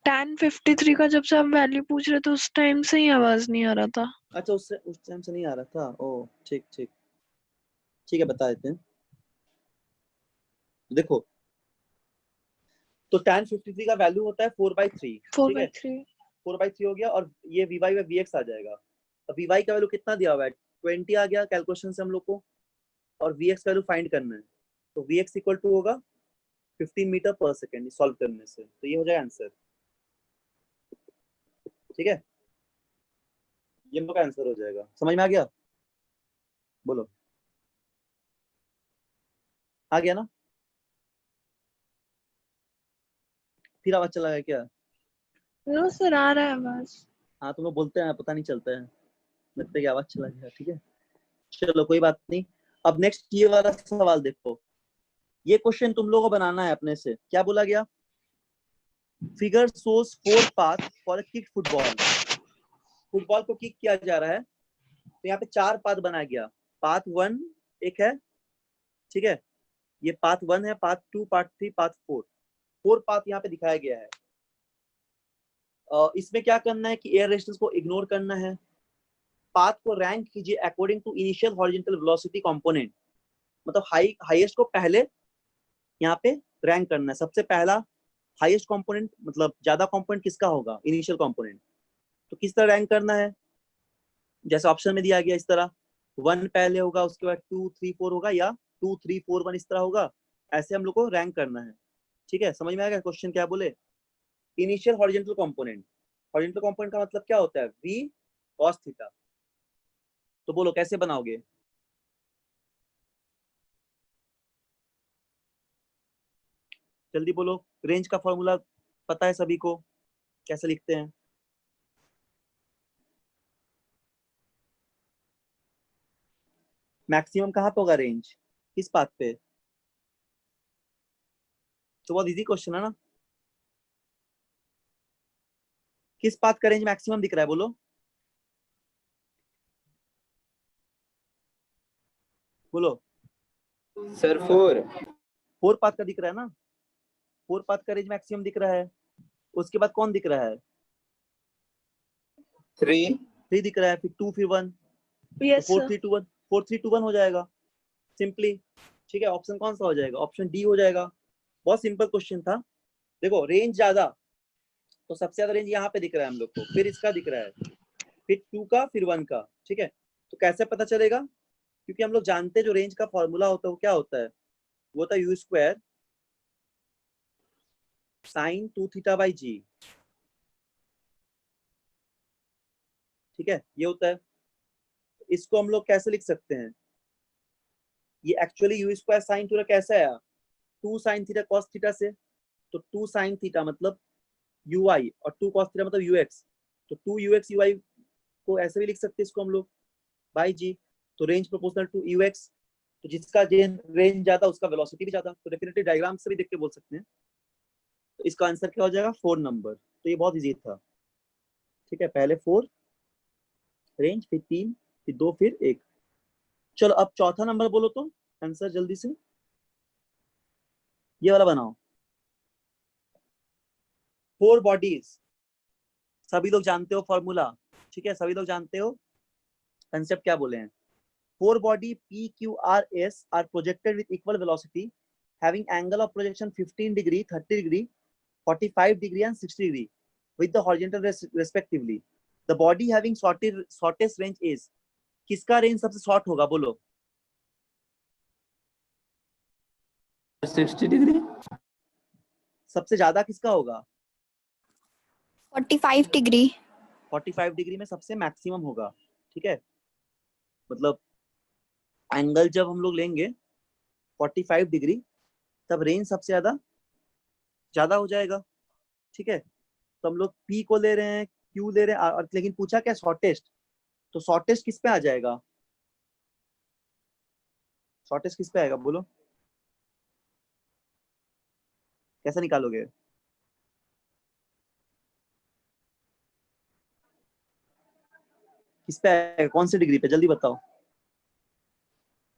S4: tan 53 का जब से आप वैल्यू पूछ रहे थे उस टाइम से ही आवाज नहीं आ रहा था।
S1: अच्छा, उससे उस टाइम से नहीं आ रहा था। ओ ठीक ठीक, ठीक है, बता देते हैं। देखो, तो tan 53 का वैल्यू होता है 4/3। ठीक है,
S4: 4/3।
S1: 4/3 हो गया, और ये vy बाई vx आ जाएगा। अब vy का वैल्यू कितना दिया हुआ है? 20 आ गया कैलकुलेशन से हम लोग को, और vx का वैल्यू फाइंड करना है। तो vx इक्वल टू होगा 15 मीटर पर सेकेंड सॉल्व करने से, तो ये हो जाएगा आंसर। ठीक है, ये हम लोग का आंसर हो जाएगा। समझ में आ गया? बोलो, आ गया ना? फिर आवाज चला गया क्या?
S4: नो सर आ रहा है आवाज।
S1: हाँ, तुम लोग बोलते हैं पता नहीं चलता है, लगता है कि आवाज चला गया। ठीक है, चलो कोई बात नहीं। अब नेक्स्ट ये वाला सवाल देखो, ये क्वेश्चन तुम लोगों को बनाना है अपने से। क्या बोला गया? Figure shows 4 path for a kick football. Football को किक किया जा रहा है, तो यहाँ पे 4 पाथ बनाया गया। पाथ 1 एक है, ठीक है, ये पाथ 1 है, पाथ 2, पाथ 3, पाथ 4। 4 पाथ यहाँ पे दिखाया गया है। इसमें क्या करना है कि एयर रेजिस्टेंस को इग्नोर करना है। पाथ को रैंक कीजिए according to initial horizontal velocity component. मतलब हाईएस्ट को पहले यहाँ पे रैंक करना है। सबसे पहला हाईएस्ट कंपोनेंट, मतलब ज्यादा कंपोनेंट किसका होगा? Initial component. तो किस तरह रैंक करना है? जैसे ऑप्शन में दिया गया इस तरह, 1 पहले होगा, उसके बाद 2 3 4 होगा, या 2 3 4 1 इस तरह होगा। ऐसे हम लोग को रैंक करना है। ठीक है, समझ में आएगा क्वेश्चन क्या बोले? Initial horizontal component. Horizontal component का मतलब क्या होता है? v cos theta. तो बोलो कैसे बनाओगे? जल्दी बोलो। रेंज का फॉर्मूला पता है सभी को, कैसे लिखते हैं? मैक्सिमम कहाँ पे होगा रेंज? किस पाथ पे? तो बहुत इजी क्वेश्चन है ना। किस पाथ का रेंज मैक्सिमम दिख रहा है? बोलो बोलो।
S2: सर 4।
S1: 4 पाथ का दिख रहा है ना, 4 पाथ का रेंज मैक्सिमम दिख रहा है। उसके बाद कौन दिख रहा है?
S2: 3।
S1: 3 दिख रहा है, फिर 2, फिर 1। तो
S4: यस
S1: 4
S4: सर।
S1: 3 2 1, 4 3 2 1 हो जाएगा सिंपली। ठीक है, ऑप्शन कौन सा हो जाएगा? ऑप्शन डी हो जाएगा। बहुत सिंपल क्वेश्चन था। देखो, रेंज ज्यादा, तो सबसे ज्यादा रेंज यहाँ पे दिख रहा है हम लोग को, फिर इसका दिख रहा है, फिर 2 का, फिर 1 का। ठीक है, तो कैसे पता चलेगा? क्योंकि हम लोग जानते हैं जो रेंज का फॉर्मूला होता है वो क्या होता है? वो होता है u square sine 2 theta by g. ठीक है, ये होता है। इसको हम लोग कैसे लिख सकते हैं? ये actually you square sine theta कैसे आया? 2 साइन थीटा कॉस थीटा से। तो 2 साइन थीटा मतलब यू आई, और 2 कॉस थीटा मतलब यू एक्स। तो 2 यू एक्स यू आई को ऐसे भी लिख सकते हैं इसको हम लोग, बाई जी। तो range proportional to u x. तो जिसका रेंज ज्यादा उसका वेलोसिटी भी ज्यादा। तो डेफिनेटली डायग्राम से भी देख के बोल सकते हैं। तो इसका आंसर क्या हो जाएगा? 4 नंबर। तो ये बहुत इजी था। ठीक है, पहले 4 रेंज, फिर 3, फिर 2, फिर 1। चलो अब चौथा नंबर बोलो तो आंसर जल्दी से। ये वाला बनाओ। 4 बॉडीज, सभी लोग जानते हो फॉर्मूला। ठीक है, सभी लोग जानते हो कंसेप्ट क्या बोले हैं। 4 body P, Q, R, S are projected with equal velocity, having angle of projection 15 degree, 30 degree, 45 degree and 60 degree with the horizontal respectively. The body having shortest range is, किसका रेंज सबसे शॉर्ट होगा? बोलो
S2: 60 डिग्री।
S1: सबसे ज्यादा किसका होगा?
S3: 45 डिग्री।
S1: 45 डिग्री में सबसे मैक्सिमम होगा। ठीक है, मतलब एंगल जब हम लोग लेंगे 45 डिग्री, तब रेंज सबसे ज्यादा हो जाएगा। ठीक है, तो हम लोग P को ले रहे हैं, Q ले रहे हैं, और लेकिन पूछा क्या शॉर्टेस्ट, तो शॉर्टेस्ट किस पे आ जाएगा, शॉर्टेस्ट किस पे आएगा बोलो, कैसे निकालोगे? किस पे आएगा, कौन सी डिग्री पे, जल्दी बताओ।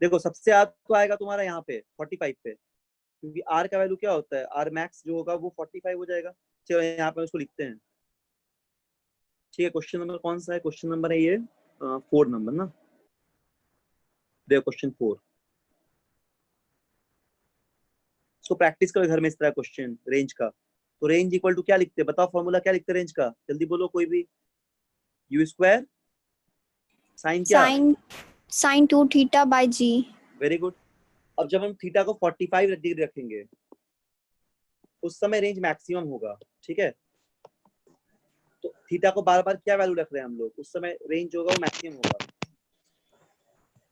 S1: देखो सबसे ज्यादा तो आएगा तुम्हारा यहाँ पे 45 पे, क्योंकि R का वैल्यू क्या होता है, R मैक्स जो होगा वो 45 हो जाएगा। चलो यहाँ पे उसको लिखते हैं। ठीक है, क्वेश्चन नंबर कौन सा है, क्वेश्चन नंबर है ये 4 नंबर ना। देखो क्वेश्चन 4, इसको प्रैक्टिस करो घर में, इस तरह क्वेश्चन रेंज का। तो रेंज इक्वल टू क्या लिखते हैं, बताओ फॉर्मूला क्या लिखते हैं रेंज का, जल्दी बोलो कोई भी। यू स्क्वायर साइन क्या,
S3: sine 2 theta by g.
S1: Very good. अब जब हम थीटा को 45 डिग्री रखेंगे, उस समय रेंज मैक्सिमम होगा। ठीक है, तो थीटा को बार बार क्या वैल्यू रख रहे हैं हम लोग, उस समय रेंज होगा वो मैक्सिमम होगा।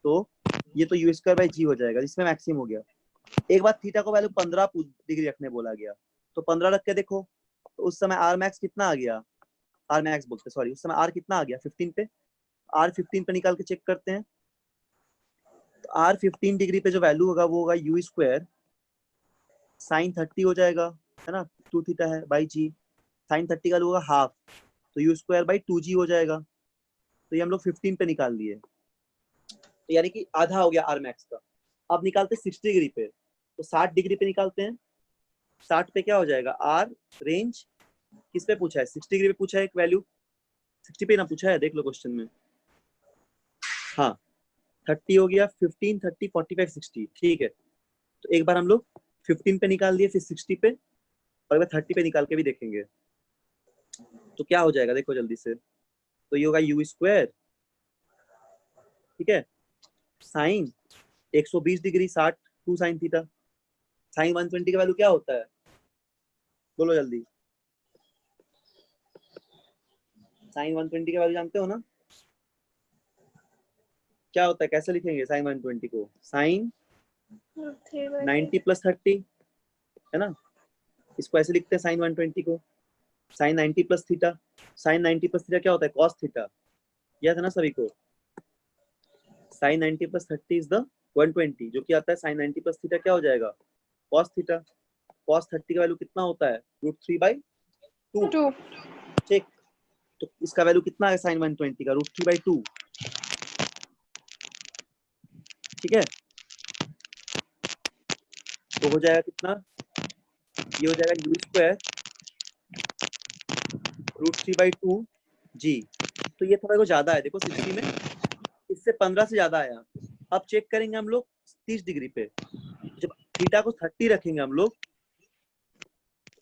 S1: तो ये तो यू स्क्वायर बाई जी हो जाएगा, जिसमें मैक्सिमम हो गया। एक बार थीटा को वैल्यू 15 डिग्री रखने बोला गया, तो 15 रख के देखो, तो उस समय आर मैक्स कितना आ गया, आर मैक्स बोलते सॉरी, उस समय आर कितना आ गया 15 पे। आर 15 पे निकाल के चेक करते हैं, तो आर 15 डिग्री पे जो वैल्यू होगा वो होगा यू स्क्वायर साइन 30 हो जाएगा, है ना, 2 थीटा है बाई जी, साइन 30 का वैल्यू होगा हाफ, तो यू स्क्वायर बाई 2g हो जाएगा। तो ये हम लोग 15 पे निकाल लिए, तो यानी कि आधा हो गया आर मैक्स का। अब निकालते 60 डिग्री पे, तो 60 डिग्री पे निकालते हैं। 60 पे क्या हो जाएगा, आर रेंज किस पे पूछा है, 60 डिग्री पे पूछा है एक वैल्यू, 60 पे ना पूछा है, देख लो क्वेश्चन में। हाँ 30 हो गया, 15 30 45 60, ठीक है। तो एक बार हम लोग 15 पे निकाल दिए, फिर 60 पे, और एक बार 30 पे निकाल के भी देखेंगे तो क्या हो जाएगा, देखो जल्दी से। तो ये होगा यू स्क्वायर, ठीक है, sine 120 degree 60 2 sine theta. Sine 120 का वैल्यू क्या होता है, बोलो जल्दी। साइन 120 का वैल्यू जानते हो ना, क्या होता है, कैसे लिखेंगे साइन 120 को, साइन 90 प्लस 30, है ना, इसको ऐसे लिखते हैं साइन 120 को, sine 90 plus theta. Sine 90 plus theta क्या होता है, कॉस थीटा, याद है ना सभी को। साइन 90 प्लस 30 इज द 120, जो कि आता है साइन 90 प्लस थीटा क्या हो जाएगा, कॉस थीटा। कॉस 30 का वैल्यू कितना होता है, √3/2, ठीक। तो इसका वैल्यू कितना है साइन 120 का, √3/2, ठीक है। तो हो जाएगा कितना, ये हो जाएगा यू स्क्वायर √3/2 जी। तो ये थोड़ा ज्यादा है, देखो 60 में इससे 15 से ज्यादा आया। अब चेक करेंगे हम लोग 30 डिग्री पे, जब थीटा को 30 रखेंगे हम लोग,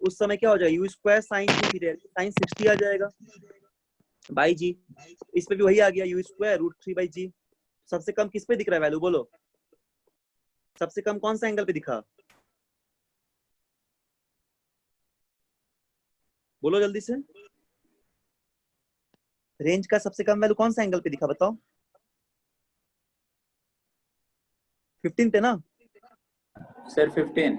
S1: उस समय क्या हो जाएगा, u square sine 2 theta, sine 60 आ जाएगा बाई जी। इसमें भी वही आ गया, यू स्क्वायर √3/जी। सबसे कम किस पे दिख रहा है वैल्यू, बोलो सबसे कम कौन सा एंगल पे दिखा, बोलो जल्दी से। रेंज का सबसे कम वैल्यू कौन सा एंगल पे दिखा, बताओ। 15 पे ना,
S2: सर 15।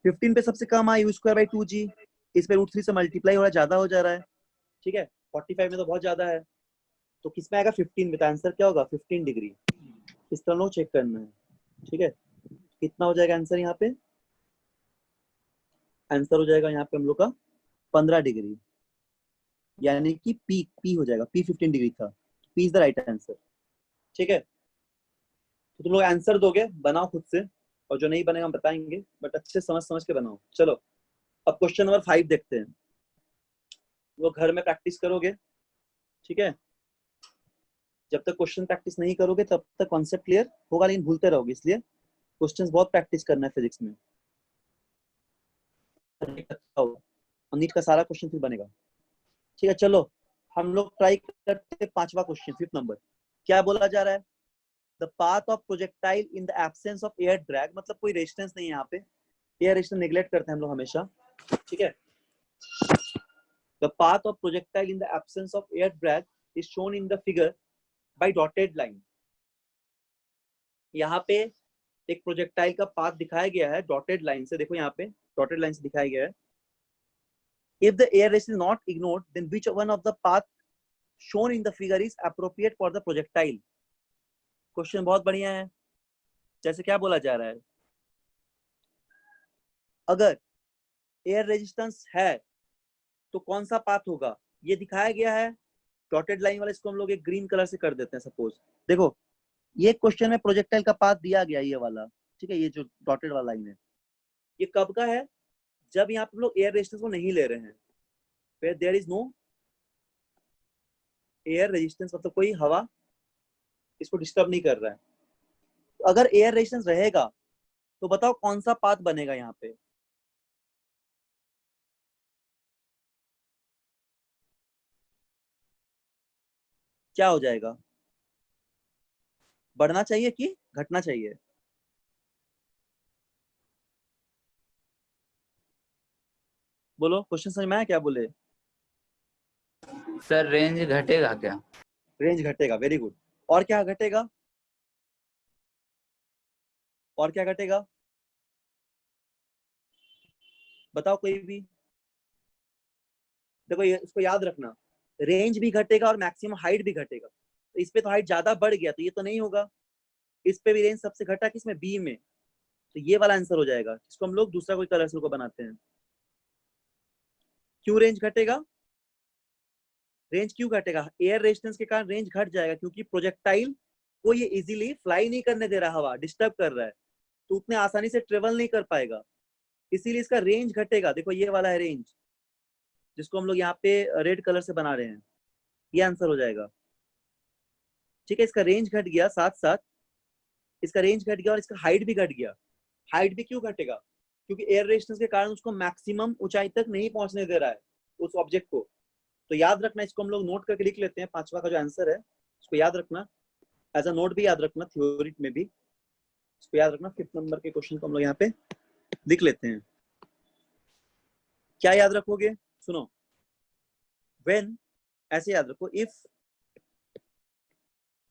S1: 15 पे सबसे कम आया, यू स्क्वायर बाई 2g, इस पे √3 से मल्टीप्लाई हो रहा है, ज्यादा हो जा रहा है, ठीक है। 45 में तो बहुत ज्यादा है, तो किस में आएगा 15 में, तो आंसर क्या होगा 15 डिग्री। इस तरह लोग चेक करना है, ठीक है। कितना हो जाएगा आंसर यहाँ पे, आंसर हो जाएगा यहाँ पे हम लोग का 15 डिग्री, यानी कि पी पी हो जाएगा, पी 15 डिग्री था, P is the right answer, ठीक है। तो तुम लोग आंसर दोगे, बनाओ खुद से, और जो नहीं बनेगा हम बताएंगे, बट अच्छे समझ समझ के बनाओ। चलो अब क्वेश्चन नंबर 5 देखते हैं, वो घर में प्रैक्टिस करोगे, ठीक है। जब तक क्वेश्चन प्रैक्टिस नहीं करोगे तब तक कॉन्सेप्ट क्लियर होगा, लेकिन भूलते रहोगे, इसलिए क्वेश्चंस बहुत प्रैक्टिस करना है फिजिक्स में, और नीट का सारा क्वेश्चन फिर बनेगा, ठीक है। चलो हम लोग ट्राई करते हैं 5वां क्वेश्चन, 5th नंबर। क्या बोला जा रहा है, the path of projectile in the absence of air drag, मतलब कोई रेजिस्टेंस नहीं है यहाँ पे, एयर रेजिस्टेंस नेग्लेक्ट करते हैं हम लोग हमेशा, ठीक है। The path of projectile in the absence of air drag is shown in the figure by dotted line, यहाँ पे एक प्रोजेक्टाइल का पाथ दिखाया गया है डॉटेड लाइन से, देखो यहाँ पे डॉटेड लाइन से दिखाया गया है। If the air resistance is not ignored, then which one of the path shown in the figure is appropriate for the projectile? Question बहुत बढ़िया है। जैसे क्या बोला जा रहा है, अगर एयर रेजिस्टेंस है तो कौन सा पाथ होगा, ये दिखाया गया है डॉटेड लाइन वाला। इसको हम लोग एक ग्रीन कलर से कर देते हैं सपोज। देखो ये क्वेश्चन में प्रोजेक्टाइल का पाथ दिया गया ये वाला, ठीक है, ये जो डॉटेड वाला लाइन है ये कब का है, जब यहाँ पे हम लोग एयर रेजिस्टेंस को नहीं ले रहे हैं, फिर there is no air resistance, मतलब कोई हवा इसको डिस्टर्ब नहीं कर रहा है। तो अगर एयर रेजिस्टेंस रहेगा तो बताओ कौन सा पाथ बनेगा यहाँ पे। क्या हो जाएगा, बढ़ना चाहिए कि घटना चाहिए? बोलो, क्वेश्चन समझ में आया क्या बोले?
S2: सर रेंज घटेगा क्या?
S1: रेंज घटेगा, वेरी गुड। और क्या घटेगा, और क्या घटेगा बताओ कोई भी। देखो ये इसको याद रखना, रेंज भी घटेगा और मैक्सिमम हाइट भी घटेगा। तो इस पे तो हाइट ज्यादा बढ़ गया तो ये तो नहीं होगा, इस पे भी रेंज सबसे घटा किसमें, बी में, तो ये वाला आंसर हो जाएगा। इसको हम लोग दूसरा कोई कलर से को बनाते हैं। क्यों रेंज घटेगा, रेंज क्यों घटेगा? एयर रेजिस्टेंस के कारण रेंज घट जाएगा क्योंकि प्रोजेक्टाइल को ये इजीली फ्लाई नहीं करने दे रहा, हवा डिस्टर्ब कर रहा है, तो उतने आसानी से ट्रेवल नहीं कर पाएगा, इसीलिए इसका रेंज घटेगा। देखो ये वाला है रेंज, जिसको हम लोग यहाँ पे रेड कलर से बना रहे हैं, ये आंसर हो जाएगा। ठीक है, इसका रेंज घट गया, साथ साथ इसका रेंज घट गया और इसका हाइट भी घट गया। हाइट भी क्यों घटेगा, क्योंकि एयर रेजिस्टेंस के कारण उसको मैक्सिमम ऊंचाई तक नहीं पहुंचने दे रहा है उस ऑब्जेक्ट को। तो याद रखना, इसको हम लोग नोट करके लिख लेते हैं, पांचवा का जो आंसर है इसको याद रखना, एज अ नोट भी याद रखना, थ्योरी में भी इसको याद रखना। 5th नंबर के क्वेश्चन को हम लोग यहाँ पे लिख लेते हैं। क्या याद रखोगे, सुनो, व्हेन, ऐसे याद रखो, if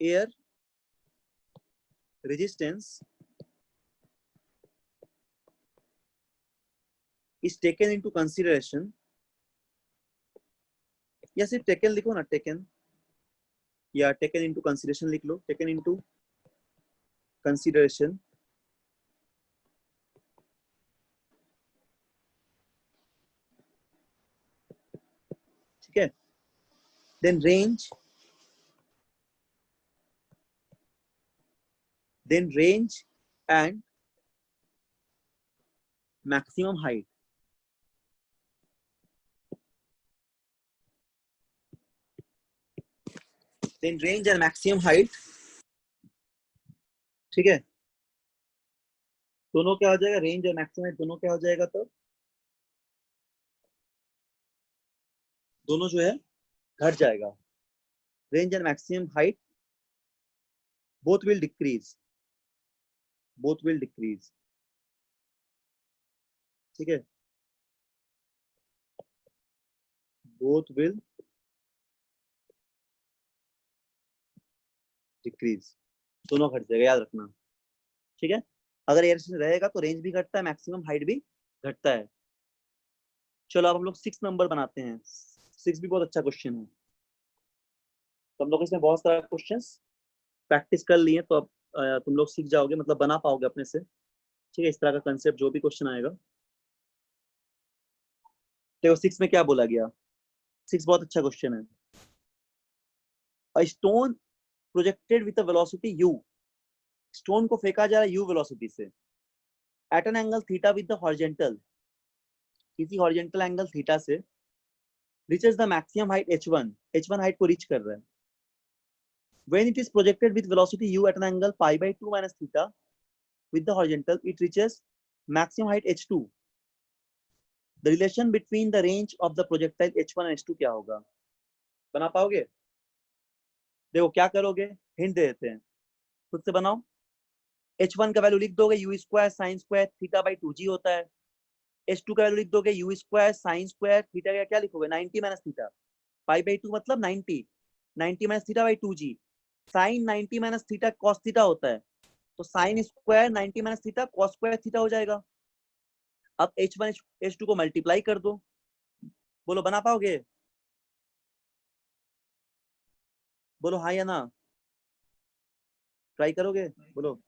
S1: air resistance is taken into consideration, या सिर्फ टेकन लिखो ना, टेकन या टेकन इनटू कंसीडरेशन लिख लो, टेकन इनटू कंसीडरेशन, ठीक है। Then range and maximum height, then range and maximum height, ठीक है, दोनों क्या हो जाएगा, रेंज और मैक्सिमम हाइट दोनों क्या हो जाएगा, तो दोनों जो है घट जाएगा। Range and maximum height both will decrease, ठीक है, both will decrease, दोनों घट जाएगा, याद रखना, ठीक है। अगर एयर रेजिस्टेंस रहेगा तो रेंज भी घटता है, मैक्सिमम हाइट भी घटता है। चलो अब हम लोग 6 नंबर बनाते हैं। 6 भी बहुत अच्छा क्वेश्चन है, तो हम लोग इसमें बहुत सारा क्वेश्चंस प्रैक्टिस कर लिए, तो अब तुम लोग सीख जाओगे, मतलब बना पाओगे अपने से, ठीक है, इस तरह का कंसेप्ट जो भी क्वेश्चन आएगा। देखो 6 में क्या बोला गया, 6 बहुत अच्छा क्वेश्चन है। A stone projected with a velocity u, stone को फेंका जा रहा है u वेलोसिटी से, at an angle theta with the horizontal, किसी हॉरिजॉन्टल एंगल थीटा से, reaches the maximum height h1 height को रीच कर रहा है। When it is projected with velocity u at an angle pi by 2 minus theta with the horizontal, it reaches maximum height h2. The relation between the range of the projectile h1 and h2 क्या होगा, बना पाओगे? देखो क्या करोगे, हिंट दे देते हैं, खुद से बनाओ। h1 का वैल्यू लिख दोगे u square sine square theta by 2g होता है। h2 का वैल्यू लिख दोगे u square sine square theta का क्या लिखोगे, 90 माइनस थीटा, पाई बाई 2 मतलब 90 minus theta by 2g, sine 90 minus theta cos theta होता है, तो sine square 90 minus theta cos square theta हो जाएगा। अब H1 H2 को मल्टीप्लाई कर दो, बोलो बना पाओगे? बोलो हाँ या ना, ट्राई करोगे? बोलो।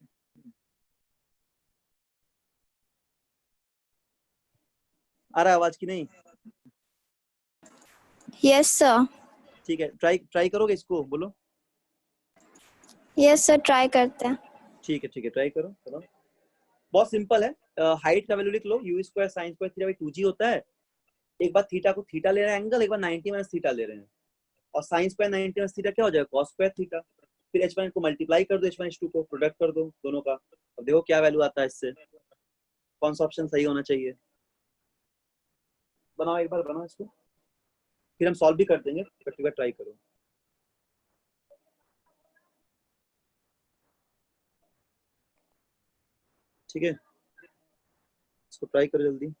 S1: आ रहा है आवाज की नहीं?
S3: Yes sir.
S1: ठीक है, ट्राई करोगे इसको? बोलो।
S3: यस सर, ट्राई करते हैं।
S1: ठीक है ट्राई करो। चलो बहुत सिंपल है। हाइट का वैल्यू लिख लो, u square sine square theta by 2g होता है। एक बार थीटा को थीटा ले रहे हैं एंगल, एक बार 90 माइनस थीटा ले रहे हैं, और साइन स्क्वायर 90 माइनस थीटा क्या हो जाएगा? Cos square theta. फिर H1 को मल्टीप्लाई कर दो, H1 H2 को प्रोडक्ट कर दो दोनों का, अब देखो क्या वैल्यू आता है इससे, कौन सा ऑप्शन सही होना चाहिए। बनाओ एक बार, बनाओ इसको, फिर हम सॉल्व भी कर देंगे, बट एक बार ट्राई करो। ठीक है, इसको ट्राई करो जल्दी।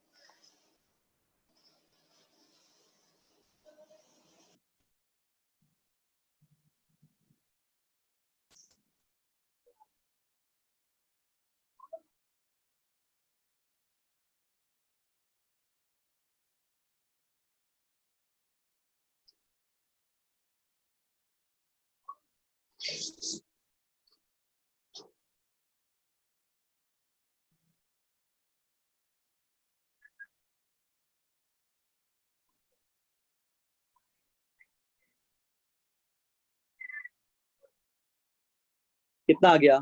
S1: कितना आ गया?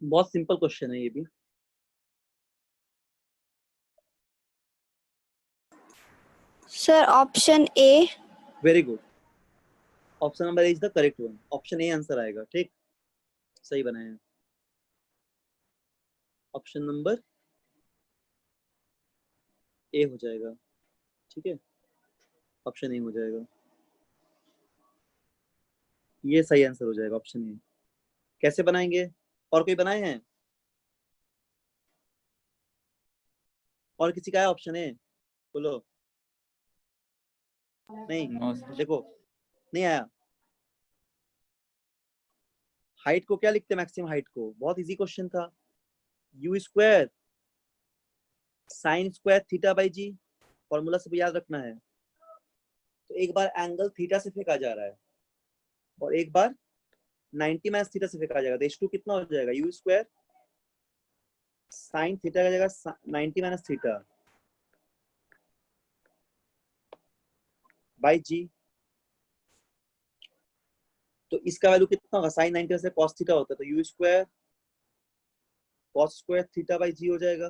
S1: बहुत सिंपल क्वेश्चन है ये भी।
S3: Sir option A.
S1: Very good, option number A is the correct one. Option A answer आएगा, ठीक, सही बनाया। ऑप्शन नंबर ए हो जाएगा, ठीक है, ऑप्शन ए हो जाएगा, ये सही आंसर हो जाएगा, ऑप्शन ए। कैसे बनाएंगे? और कोई बनाए हैं? और किसी का है ऑप्शन ए? बोलो। नहीं,
S2: नो सर।
S1: देखो नहीं आया। हाइट को क्या लिखते हैं? मैक्सिमम हाइट को। बहुत इजी क्वेश्चन था, u square sine square theta by g, formula सब याद रखना है। तो एक बार एंगल थीटा से फेंका जा रहा है, और एक बार 90 माइनस थीटा से फेंका जाएगा, तो H2 कितना हो जाएगा? यू स्क्वायर साइन थीटा का जगह 90 माइनस थीटा बाई जी। तो इसका वैल्यू कितना होगा? साइन 90 से कॉस थीटा होता है, तो u square cos square theta by g हो जाएगा।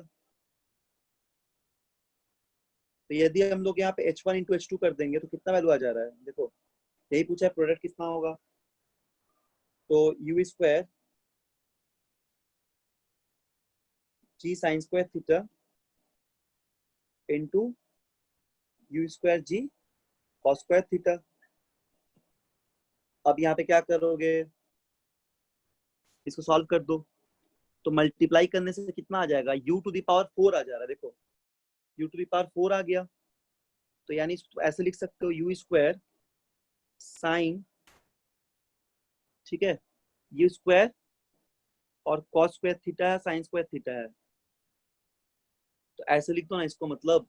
S1: तो यदि हम लोग यहाँ पे H1 इंटू H2 कर देंगे तो कितना वैल्यू आ जा रहा है? देखो यही पूछा है, प्रोडक्ट कितना होगा? तो u square g sine square theta into u square g cos square theta. अब यहाँ पे क्या करोगे? इसको सॉल्व कर दो, तो मल्टीप्लाई करने से कितना आ जाएगा? u टू द पावर 4 आ जा रहा है। देखो u टू द पावर 4 आ गया, तो यानी इसको ऐसे लिख सकते हो, यू स्क्वायर साइन, ठीक है, यू स्क्वायर और कॉस स्क्वायर थीटा है, साइन स्क्वायर थीटा है, तो ऐसे लिख दो ना इसको। मतलब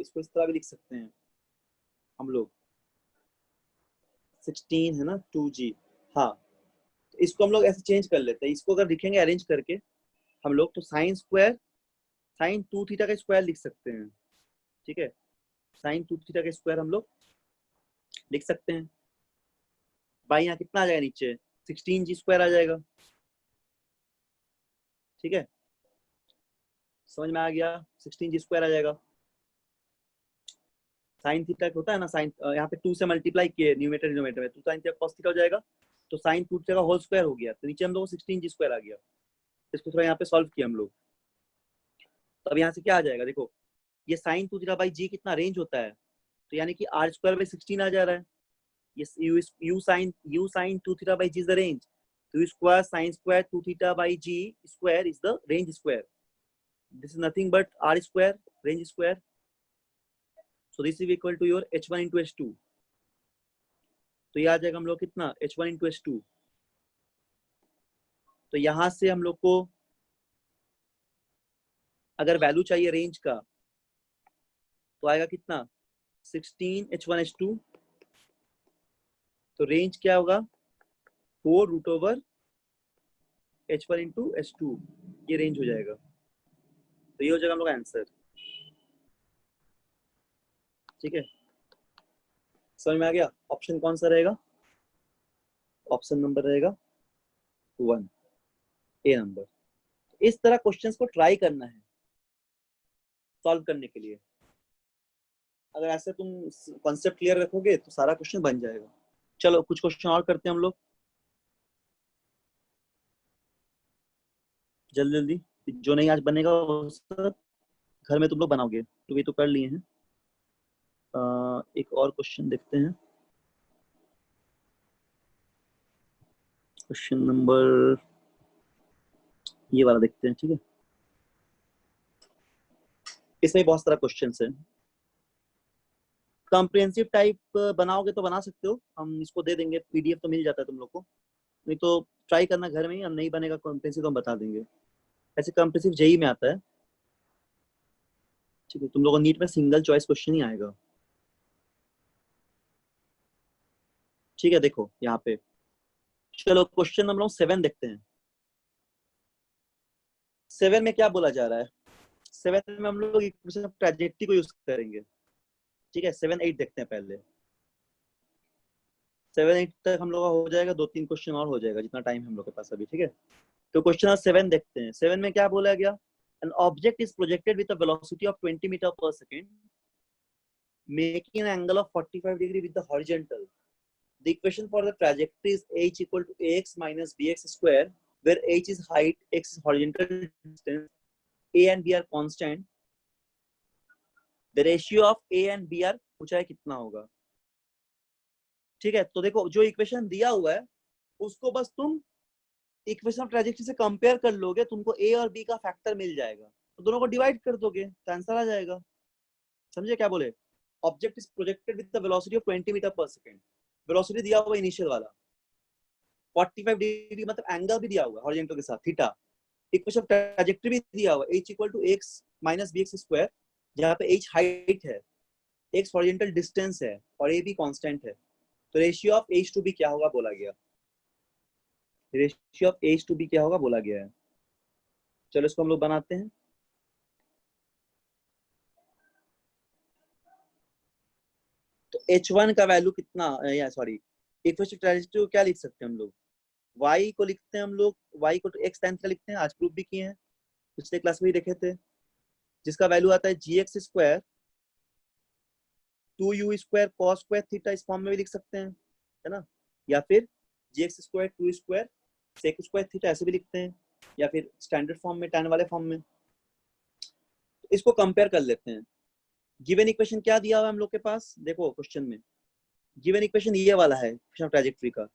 S1: इसको इस तरह भी लिख सकते हैं हम लोग, 16 है ना 2g। हाँ, तो इसको हम लोग ऐसे चेंज कर लेते हैं, इसको अगर लिखेंगे अरेंज करके हम लोग, तो साइन स्क्वायर साइन 2 थीटा का स्क्वायर लिख सकते हैं, ठीक है, साइन 2 थीटा का स्क्वायर हम लोग लिख सकते हैं। भाई यहाँ कितना आ जाएगा? नीचे 16g स्क्वायर आ जाएगा, ठीक है, समझ में आ गया? 16g स्क्वायर आ जाएगा। साइन थीटा होता है ना, साइन यहाँ पे 2 से मल्टीप्लाई किए न्यूमेटर डिनोमिनेटर में, 2 साइन थीटा कॉस थीटा हो जाएगा, तो साइन 2 थीटा का होल स्क्वायर हो गया, तो नीचे हम लोग 16g स्क्वायर आ गया। इसको थोड़ा यहाँ पे सॉल्व किया हम लोग, तो अब यहाँ से क्या आ जाएगा? देखो ये साइन 2 थीटा बाई जी कितना रेंज होता है, तो यानी कि r स्क्वायर बाई 16 आ जा रहा है। ये u sine 2 theta by g is the range, तो u square sine square 2 theta by g square is the range square. This is nothing but r square, range square. So this is equal to your h1 into h2, तो ये आ जाएगा हम लोग कितना? h1 into h2, तो यहां से हम लोग को अगर वैल्यू चाहिए रेंज का तो आएगा कितना 16 H1 H2, तो रेंज क्या होगा 4√H1 × H2, ये रेंज हो जाएगा। तो ये हो जाएगा हम लोग का आंसर। ठीक है, समझ में आ गया? ऑप्शन कौन सा रहेगा? ऑप्शन नंबर रहेगा 1, ए नंबर। इस तरह क्वेश्चंस को ट्राई करना है सॉल्व करने के लिए। अगर ऐसे तुम कॉन्सेप्ट क्लियर रखोगे तो सारा क्वेश्चन बन जाएगा। चलो कुछ क्वेश्चन और करते हैं हम लोग जल्दी जल्दी, जो नहीं आज बनेगा वो सब घर में तुम लोग बनाओगे, तो ये तो कर लिए हैं। एक और क्वेश्चन देखते हैं, क्वेश्चन नंबर ये वाला देखते हैं। ठीक है, इसमें बहुत सारा क्वेश्चन है। कॉम्प्रिहेंसिव टाइप बनाओगे तो बना सकते हो, हम इसको दे देंगे, पीडीएफ तो मिल जाता है तुम लोग को, नहीं तो ट्राई करना घर में ही, और नहीं बनेगा कॉम्प्रिहेंसिव तो हम बता देंगे। ऐसे कॉम्प्रिहेंसिव जेई में आता है। ठीक है, तुम लोगों को नीट में सिंगल चॉइस क्वेश्चन ही आएगा। ठीक है, देखो यहाँ पे, चलो क्वेश्चन नंबर 7 देखते हैं। 7 में क्या बोला जा रहा है? 7 में हम लोग इक्वेशन ऑफ ट्रैजेक्टरी को यूज करेंगे। ठीक है, 7 8 देखते हैं पहले। 7 8 तक हम लोग का हो जाएगा, 2-3 क्वेश्चन और हो जाएगा जितना टाइम हम लोग के पास अभी। ठीक है, तो क्वेश्चन 7 देखते हैं। 7 में क्या बोला गया? An object is projected with a velocity of 20 metre per second making an angle of 45 degree with the horizontal. The equation for the trajectory is h equal to ax minus bx square, where h is height, x is horizontal distance, a and b are constant. The ratio of a and b are ऊंचाई कितना होगा? ठीक है, तो देखो जो इक्वेशन दिया हुआ है उसको बस तुम इक्वेशन ऑफ ट्रैजेक्टरी से कंपेयर कर लोगे, तुमको a और b का फैक्टर मिल जाएगा, तो दोनों को डिवाइड कर दोगे तो आंसर आ जाएगा। समझे क्या बोले? Object is projected with the velocity of 20 metre per second, velocity दिया हुआ इनिशियल वाला, 45 डिग्री मतलब एंगल भी दिया हुआ है हॉरिजॉन्टल के साथ थीटा, इक्वेशन ऑफ ट्रैजेक्टरी भी दिया हुआ है h equal to x minus bx square, जहाँ पे h हाइट है, x हॉरिजॉन्टल डिस्टेंस है और a भी कांस्टेंट है। तो ratio of h to b क्या होगा बोला गया, ratio of h to b क्या होगा बोला गया है। चलो इसको हम लोग बनाते हैं। तो h1 का वैल्यू कितना, या सॉरी इक्वेशन ऑफ ट्रैजेक्टरी को क्या लिख सकते हैं हम लोग? y को लिखते हैं हम लोग, y को x tan का लिखते हैं, आज प्रूफ भी किए हैं, पिछले क्लास में ही देखे थे, जिसका वैल्यू आता है gx square 2u square cos square theta, इस फॉर्म में भी लिख सकते हैं, है ना, या फिर gx square 2 square sec square theta ऐसे भी लिखते हैं, या फिर स्टैंडर्ड फॉर्म में tan वाले फॉर्म में। इसको कंपेयर कर लेते हैं। गिवन इक्वेशन क्या दिया हुआ है हम लोग के पास? देखो क्वेश्चन में गिवन इक्वेशन ये वाला है इक्वेशन ऑफ ट्रैजेक्टरी का,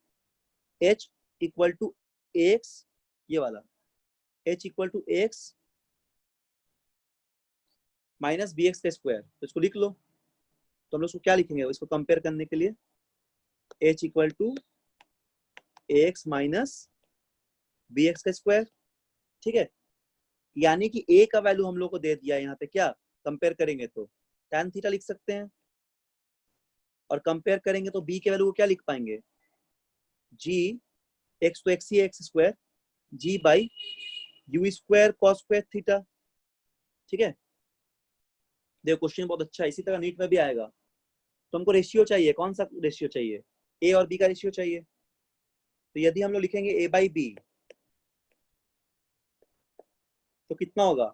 S1: h इक्वल टू x, ये वाला h equal to x minus bx का स्क्वायर, तो इसको लिख लो। तो हम लोग इसको क्या लिखेंगे इसको कंपेयर करने के लिए? h equal to x minus bx का स्क्वायर। ठीक है, यानी कि a का वैल्यू हम लोग को दे दिया यहाँ पे, क्या कंपेयर करेंगे तो tan थीटा लिख सकते हैं, और कंपेयर करेंगे तो b के वैल्यू को क्या लिख पाएंगे? g, x तो x ही है x square, g by u square cos square theta. ठीक है, देखो क्वेश्चन बहुत अच्छा है, इसी तरह नीट में भी आएगा। तो हमको रेशियो चाहिए, कौन सा रेशियो चाहिए? a और b का रेशियो चाहिए। तो यदि हम लोग लिखेंगे a बाई बी तो कितना होगा?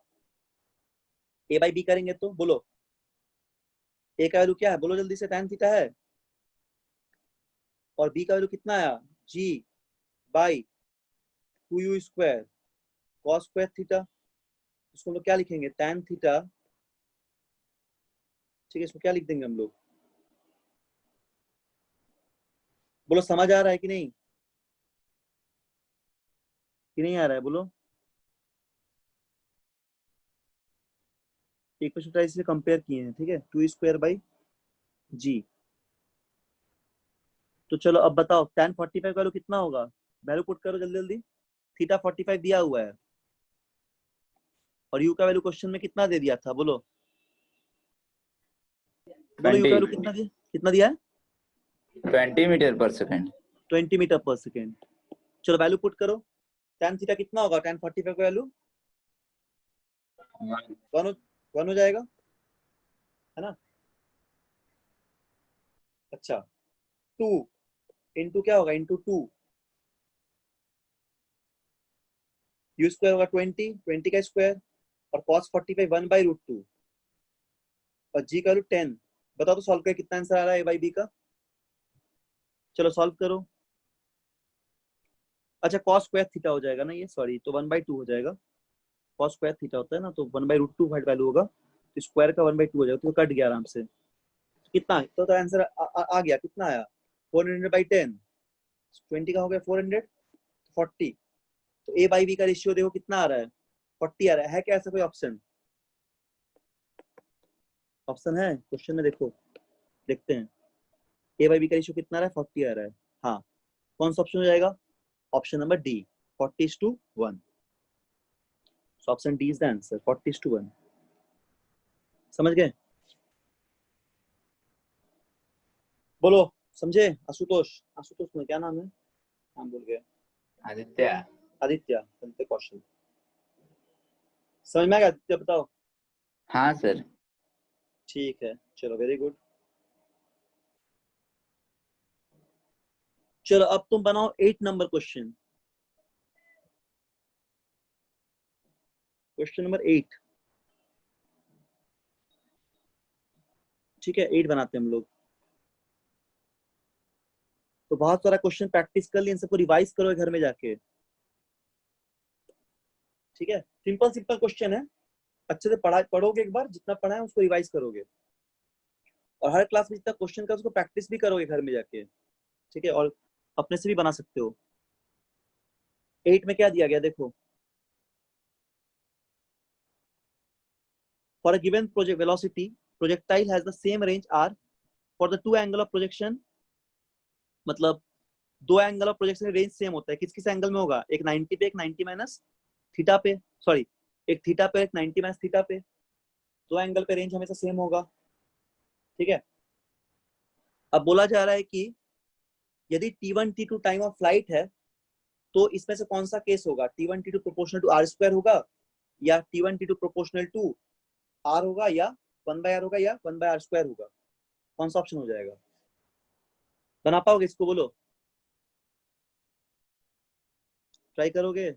S1: a बाई बी करेंगे तो बोलो a का वैल्यू क्या है, बोलो जल्दी से, tan थीटा है, और b का वैल्यू कितना आया? g by 2u square cos square theta. इसको हम लोग क्या लिखेंगे? tan theta. ठीक है, इसको क्या लिख देंगे हम लोग? बोलो समझ आ रहा है कि नहीं, कि नहीं आ रहा है बोलो? इक्वेशन से कंपेयर किए हैं। ठीक है, 2 स्क्वायर बाई जी। तो चलो अब बताओ tan 45 का वैल्यू कितना होगा? वैल्यू पुट करो जल्दी जल्दी। थीटा 45 दिया हुआ है और यू का वैल्यू क्वेश्चन में कितना दे दिया था, बोलो बोलो, यू का
S2: 20
S1: वैल्यू कितना दिया है?
S2: 20 metre per second.
S1: 20 metre per second. चलो वैल्यू पुट करो, tan थीटा कितना होगा, tan 45 का वैल्यू 1 हो जाएगा, है ना? अच्छा 2 इंटू क्या होगा, इंटू 2, यू स्क्वायर होगा 20 का स्क्वायर, और cos 45 1/√2, और जी का वैल्यू 10। बताओ तो सॉल्व करके कितना आंसर आ रहा है a by b का? चलो सॉल्व करो। अच्छा cos स्क्वायर थीटा हो जाएगा ना ये, सॉरी, तो 1/2 हो जाएगा। cos स्क्वायर थीटा होता है ना, तो 1/√2 वाइट वैल्यू होगा, तो स्क्वायर का 1/2 हो जाएगा, तो कट गया आराम से। कितना तो आंसर आ गया, कितना आया, 400/10, 20 का हो गया 400, 40। तो a by b का रेशियो देखो कितना आ रहा है, 40 आ रहा है क्या ऐसा कोई ऑप्शन? ऑप्शन है क्वेश्चन में, देखो देखते हैं, a by b का रेशियो कितना आ रहा है, 40 आ रहा है। हाँ, कौन सा ऑप्शन हो जाएगा? Option number D, 40:1। So option D is the answer, 40:1। समझ गए? बोलो, समझे? आशुतोष, आशुतोष में क्या नाम है, नाम भूल गया।
S2: आदित्य।
S1: आदित्य कौशल। समझ में आ गया आदित्य, बताओ।
S2: हाँ सर।
S1: ठीक है, चलो वेरी गुड। चलो अब तुम बनाओ 8 नंबर क्वेश्चन, क्वेश्चन नंबर 8। ठीक है, 8 बनाते हैं हम लोग। तो बहुत सारा क्वेश्चन प्रैक्टिस कर लिए, इन सबको रिवाइज करो घर में जाके। ठीक है, सिंपल सिंपल क्वेश्चन है, अच्छे से पढ़ोगे, एक बार जितना पढ़ा है उसको रिवाइज करोगे, और हर क्लास में जितना क्वेश्चन का उसको प्रैक्टिस भी करोगे घर में जाके। ठीक है, और अपने से भी बना सकते हो। 8 में क्या दिया गया देखो, for a given project velocity projectile has the same range r for the two angle of projection, मतलब दो angle of projection range same होता है, किस किस एंगल में होगा, एक 90 पे, एक 90 माइनस थीटा पे, सॉरी एक थीटा पे, एक 90 माइनस थीटा पे, दो एंगल पे रेंज हमेशा सेम होगा। ठीक है, अब बोला जा रहा है कि यदि t1 t2 time of flight है, तो इसमें से कौन सा केस होगा, t1 t2 proportional to r square होगा, या t1 t2 proportional to r होगा, या 1/r होगा, या 1/r स्क्वायर होगा? कौन सा ऑप्शन हो जाएगा? बना पाओगे इसको, बोलो, ट्राई करोगे,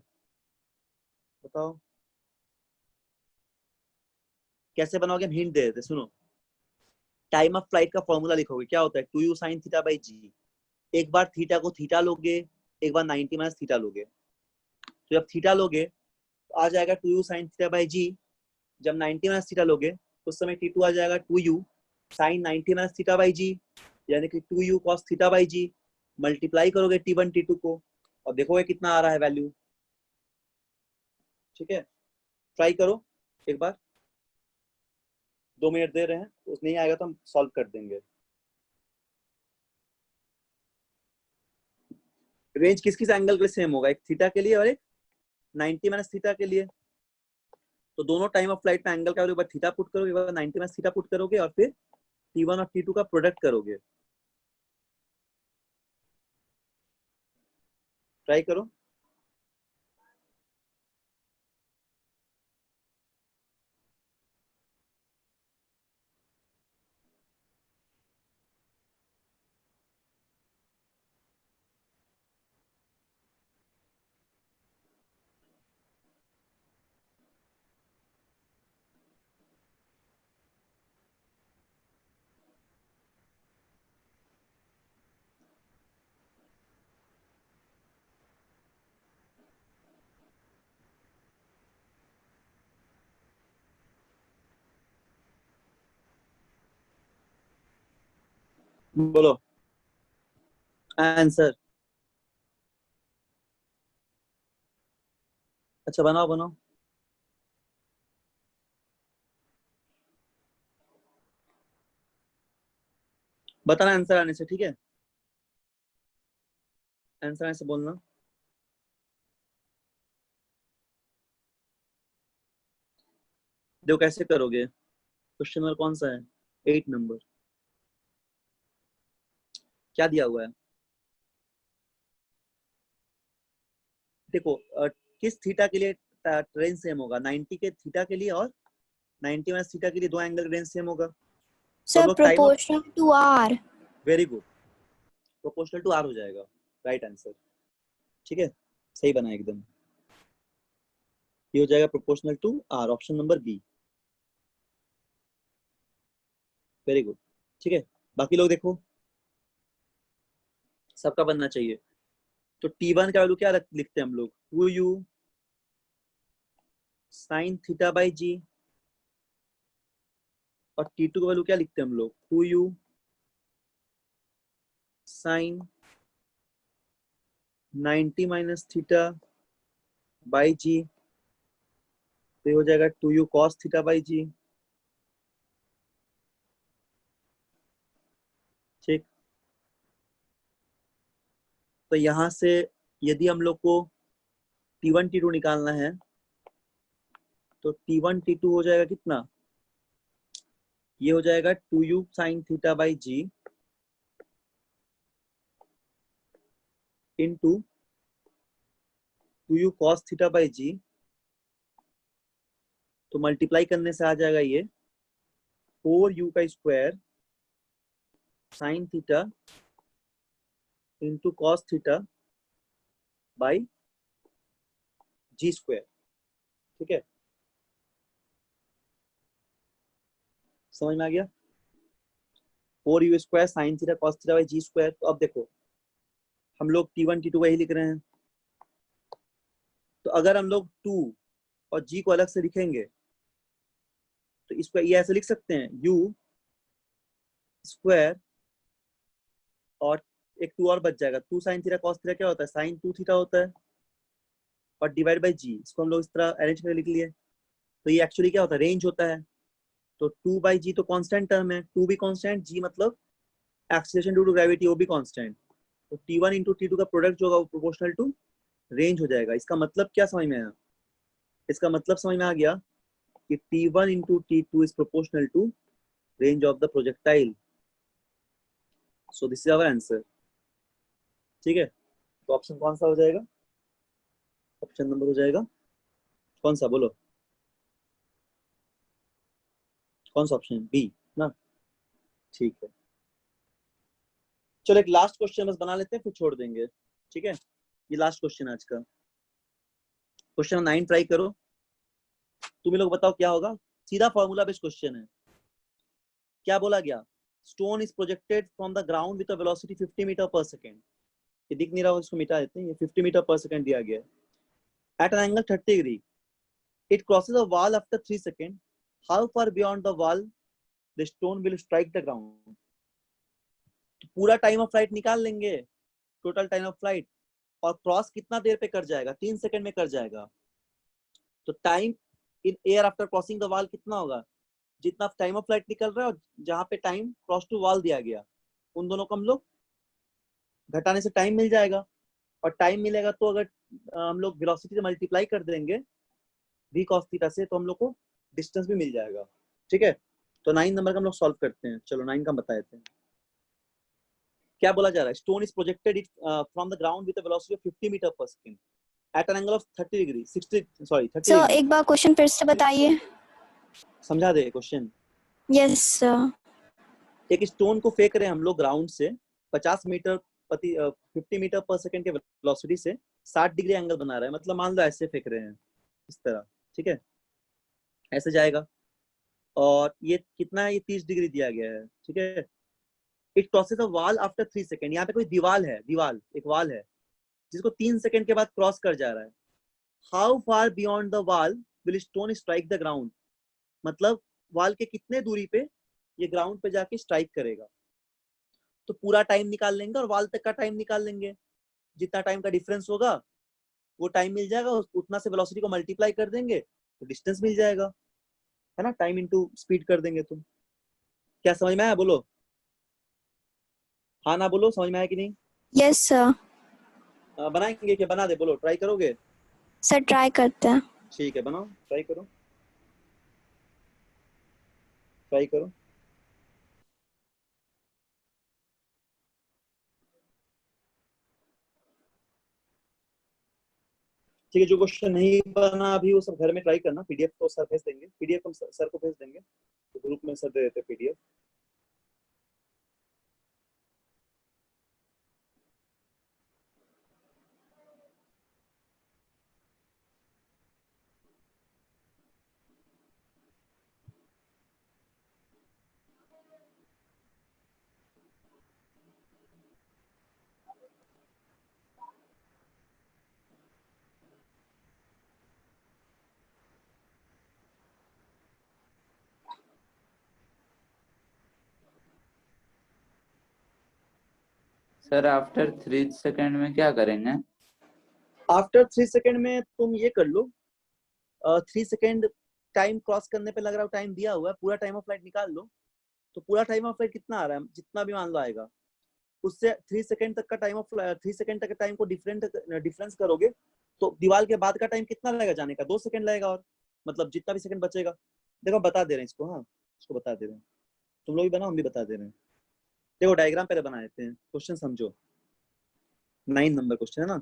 S1: बताओ कैसे बनाओगे, हम हिंट दे देते, सुनो। टाइम ऑफ फ्लाइट का फॉर्मूला लिखोगे, क्या होता है, 2u sin थीटा बाई जी। एक बार थीटा को थीटा लोगे, एक बार 90 माइनस थीटा लोगे, तो जब थीटा लोगे तो आ जाएगा 2u sin थीटा बाई जी। जब 90 माइनस थीटा लोगे उस समय t2 आ जाएगा 2u sin 90 minus theta by g, यानी कि 2u cos theta by g. Multiply करोगे t1 t2 को, और देखोगे कितना आ रहा है वैल्यू। ठीक है, ट्राई करो एक बार, 2 मिनट दे रहे हैं, उस नहीं आएगा तो हम सॉल्व कर देंगे। रेंज किस किस एंगल के लिए सेम होगा, एक थीटा के लिए और एक 90 माइनस थीटा के लिए। तो दोनों टाइम ऑफ फ्लाइट में एंगल का वैल्यू थीटा पुट करोगे, 90 माइनस थीटा पुट करोगे, और फिर t1 और t2 का प्रोडक्ट करोगे। ट्राई करो। बोलो आंसर। अच्छा बनाओ बनाओ, बताना आंसर आने से, ठीक है, आंसर आने से बोलना। देखो कैसे करोगे, क्वेश्चन नंबर कौन सा है, 8 नंबर, क्या दिया हुआ है, देखो किस थीटा के लिए रेंज सेम होगा, 90 के थीटा के लिए और 90 माइनस थीटा के लिए दो एंगल रेंज सेम होगा। तो
S3: सर
S1: लोग time of,
S3: proportional to r.
S1: Very good, proportional to r हो जाएगा, राइट आंसर, ठीक है, सही बना एकदम, ये हो जाएगा proportional to R, option number B, very good, ठीक है। बाकी लोग देखो, सबका बनना चाहिए। तो T1 का वैल्यू क्या लिखते हैं हम लोग, 2u sine theta by g, और T2 का वैल्यू क्या लिखते हैं हम लोग, 2u sine 90 minus theta by g, तो ये हो जाएगा 2u cos theta by g, ठीक। तो यहां से यदि हम लोग को T1 T2 निकालना है, तो T1 T2 हो जाएगा कितना, ये हो जाएगा 2u sine theta by g into 2u cos theta by g, तो मल्टीप्लाई करने से आ जाएगा ये 4u का square sine theta into cos theta by g square, ठीक है, समझ में आ गया, 4u square sine theta cos theta by g square. तो अब देखो हम लोग T1 T2 वही लिख रहे हैं, तो अगर हम लोग 2 और g को अलग से लिखेंगे तो इसको ये ऐसे लिख सकते हैं, u स्क्वायर और एक 2 और बच जाएगा, 2 साइन थीटा कॉस थीटा क्या होता है, साइन 2 थीटा होता है, और डिवाइड बाई जी, इसको हम लोग इस तरह अरेंज करके लिख लिए। तो ये एक्चुअली क्या होता है, रेंज होता है। तो 2 बाई जी तो कांस्टेंट टर्म है, 2 भी कांस्टेंट, जी मतलब एक्सीलरेशन ड्यू टू ग्रेविटी वो भी कांस्टेंट, तो T1 इंटू T2 का प्रोडक्ट जो होगा वो प्रोपोर्शनल टू रेंज हो जाएगा। इसका मतलब क्या समझ में आया, इसका मतलब समझ में आ गया कि T1 into T2 is proportional to range of the projectile, so this is our answer, ठीक है। तो ऑप्शन कौन सा हो जाएगा, ऑप्शन नंबर हो जाएगा कौन सा, बोलो कौन सा ऑप्शन, बी ना, ठीक है। चलो एक लास्ट क्वेश्चन बस बना लेते हैं फिर छोड़ देंगे, ठीक है, ये लास्ट क्वेश्चन आज का, क्वेश्चन 9 ट्राई करो, तुम लोग बताओ क्या होगा, सीधा फॉर्मूला बेस्ड क्वेश्चन है। क्या बोला गया, stone is projected from the ground with a velocity 50 metre per second, ये दिख नहीं रहा हो इसको मिटा देते हैं, ये 50 मीटर पर सेकेंड दिया गया है at an angle 30 degree, it crosses a wall after 3 second, how far beyond the wall the stone will strike the ground. तो पूरा टाइम ऑफ फ्लाइट निकाल लेंगे, टोटल टाइम ऑफ फ्लाइट, और क्रॉस कितना देर पे कर जाएगा, 3 सेकंड में कर जाएगा। तो time in air after crossing the wall कितना होगा, जितना टाइम ऑफ फ्लाइट निकल रहा है और जहां पे टाइम क्रॉस टू वॉल दिया गया, उन दोनों को हम लोग घटाने से टाइम मिल जाएगा, और टाइम मिलेगा तो अगर हम लोग वेलोसिटी से मल्टीप्लाई कर देंगे v cos थीटा से, तो हम लोग को डिस्टेंस भी मिल जाएगा, ठीक है। तो 9 नंबर का हम लोग सॉल्व करते हैं, चलो 9 का बता देते हैं। क्या बोला जा रहा है, stone is projected it from the ground with a velocity of 50 metre per second at an angle of 30 degree 60 sorry 30
S3: sir
S1: degree.
S3: एक बार क्वेश्चन फिर से बताइए।
S1: समझा दे क्वेश्चन,
S3: यस सर।
S1: एक स्टोन को फेंक रहे हैं हम लोग ग्राउंड से 50 मीटर 50 मीटर पर सेकंड के वेलोसिटी से 60 डिग्री एंगल बना रहा है, मतलब मान लो ऐसे फेंक रहे हैं इस तरह, ठीक है, ऐसे जाएगा, और ये कितना है, ये 30 डिग्री दिया गया है, ठीक है। It crosses a wall after 3 second, यहाँ पे कोई दीवार है, दीवार एक वॉल है जिसको 3 सेकंड के बाद क्रॉस कर जा रहा है, how far beyond the wall will stone strike the ground, मतलब वॉल के कितने दूरी पे ये ग्राउंड पे जाके स्ट्राइक करेगा। तो पूरा टाइम निकाल लेंगे और वॉल तक का टाइम निकाल लेंगे, जितना टाइम का डिफरेंस होगा वो टाइम मिल जाएगा, उतना से वेलोसिटी को मल्टीप्लाई कर देंगे तो डिस्टेंस मिल जाएगा, है ना, टाइम इनटू स्पीड कर देंगे। तो क्या समझ में आया, बोलो हाँ ना, बोलो समझ में आया कि नहीं।
S3: Yes sir.
S1: बनाएंगे क्या, बना दे, बोलो ट्राई करोगे,
S3: सर ट्राई करते हैं।
S1: ठीक है बनाओ ट्राई करो। ट्राई करो। ठीक है, जो क्वेश्चन नहीं बना अभी वो सब घर में ट्राई करना। पीडीएफ तो सर भेज देंगे, पीडीएफ हम सर को भेज देंगे, तो ग्रुप में सर दे देते पीडीएफ।
S2: सर आफ्टर 3 सेकंड में क्या करेंगे?
S1: आफ्टर 3 सेकंड में तुम ये कर लो, 3 सेकंड टाइम क्रॉस करने पे लग रहा है टाइम दिया हुआ है, पूरा टाइम ऑफ फ्लाइट निकाल लो। तो पूरा टाइम ऑफ फ्लाइट कितना आ रहा है, जितना भी मान लो आएगा, उससे 3 सेकंड तक का टाइम ऑफ 3 सेकंड तक के टाइम को डिफरेंस करोगे तो दीवार के बाद का टाइम कितना लगेगा जाने का, 2 सेकंड लगेगा, और मतलब जितना भी सेकंड बचेगा। देखो बता दे रहे हैं इसको, हाँ इसको बता दे रहे हैं, तुम लोग भी बनाओ हम भी बता दे रहे हैं। देखो डायग्राम पहले बना देते हैं, क्वेश्चन समझो। 9 नंबर क्वेश्चन है ना।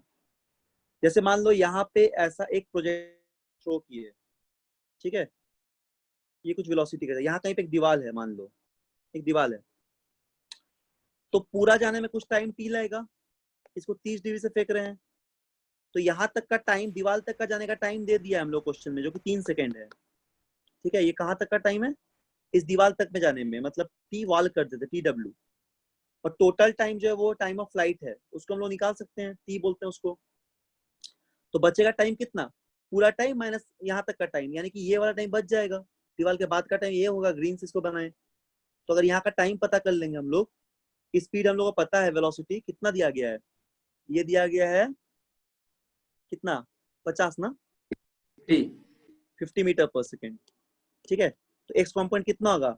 S1: जैसे मान लो यहाँ पे ऐसा एक प्रोजेक्ट थ्रो किए, ठीक है, ये कुछ वेलोसिटी का, यहाँ कहीं पे एक दीवार है, मान लो एक दीवार है, तो पूरा जाने में कुछ टाइम टी लगेगा। इसको 30 डिग्री से फेंक रहे हैं, तो यहाँ तक का टाइम, दीवार तक का जाने का टाइम दे दिया है हम लोग क्वेश्चन में, जो कि 3 सेकंड है। ठीक है, ये कहाँ तक का टाइम है, इस दीवार तक में जाने में, मतलब टी वॉल कर देते टी डब्ल्यू। और टोटल टाइम जो है वो टाइम ऑफ फ्लाइट है, उसको हम लोग निकाल सकते हैं, टी बोलते हैं उसको। तो बचेगा टाइम कितना, पूरा टाइम माइनस यहाँ तक का टाइम, यानी कि ये वाला टाइम बच जाएगा, दीवार के बाद का टाइम ये होगा, ग्रीन से इसको बनाए। तो अगर यहाँ का टाइम पता कर लेंगे हम लोग, स्पीड हम लोग को पता है, वेलोसिटी कितना दिया गया है, ये दिया गया है कितना, 50 ना, 50 मीटर पर सेकेंड। ठीक है, तो एक्स कॉम्पोनेंट कितना होगा,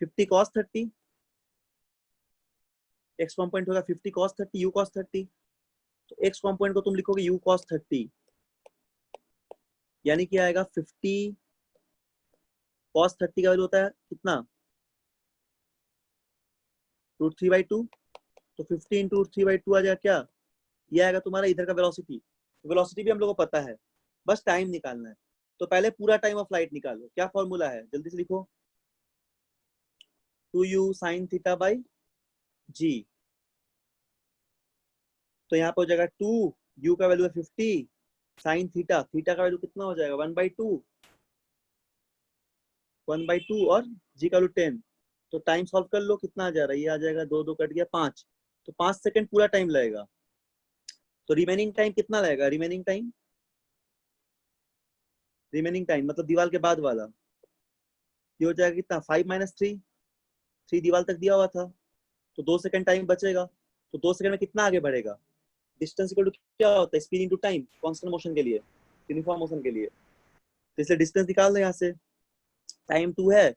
S1: 50 cos 30, एक्स कॉम्पोनेंट होगा 50 cos 30 u cos 30। तो एक्स कॉम्पोनेंट को तुम लिखोगे u cos 30, यानी कि आएगा 50 cos 30 का वैल्यू होता है कितना, √3/2। तो 50 इंटू √3/2 आ जाएगा क्या, ये आएगा तुम्हारा इधर का वेलोसिटी। वेलोसिटी भी हम लोग को पता है, बस टाइम निकालना है। तो पहले पूरा टाइम ऑफ फ्लाइट निकालो, क्या फॉर्मूला है जल्दी से लिखो, 2u sin theta by g. तो यहाँ पे हो जाएगा 2, u का वैल्यू है 50, साइन थीटा, थीटा का वैल्यू कितना हो जाएगा 1/2 और g का वैल्यू 10। तो टाइम सॉल्व कर लो, कितना आ जा रहा है, ये आ जाएगा 2 2 कट गया 5, तो 5 सेकंड पूरा टाइम लगेगा। तो रिमेनिंग टाइम कितना लगेगा, रिमेनिंग टाइम मतलब दीवार के बाद वाला, ये हो जाएगा कितना 5 - 3, 3 दीवार तक दिया हुआ था, तो 2 सेकंड टाइम बचेगा। तो 2 सेकंड में कितना आगे बढ़ेगा, डिस्टेंस इक्वल टू क्या होता है, speed into time, constant motion के लिए, यूनिफॉर्म मोशन के लिए। तो इसलिए डिस्टेंस निकाल दो यहाँ से, टाइम 2 है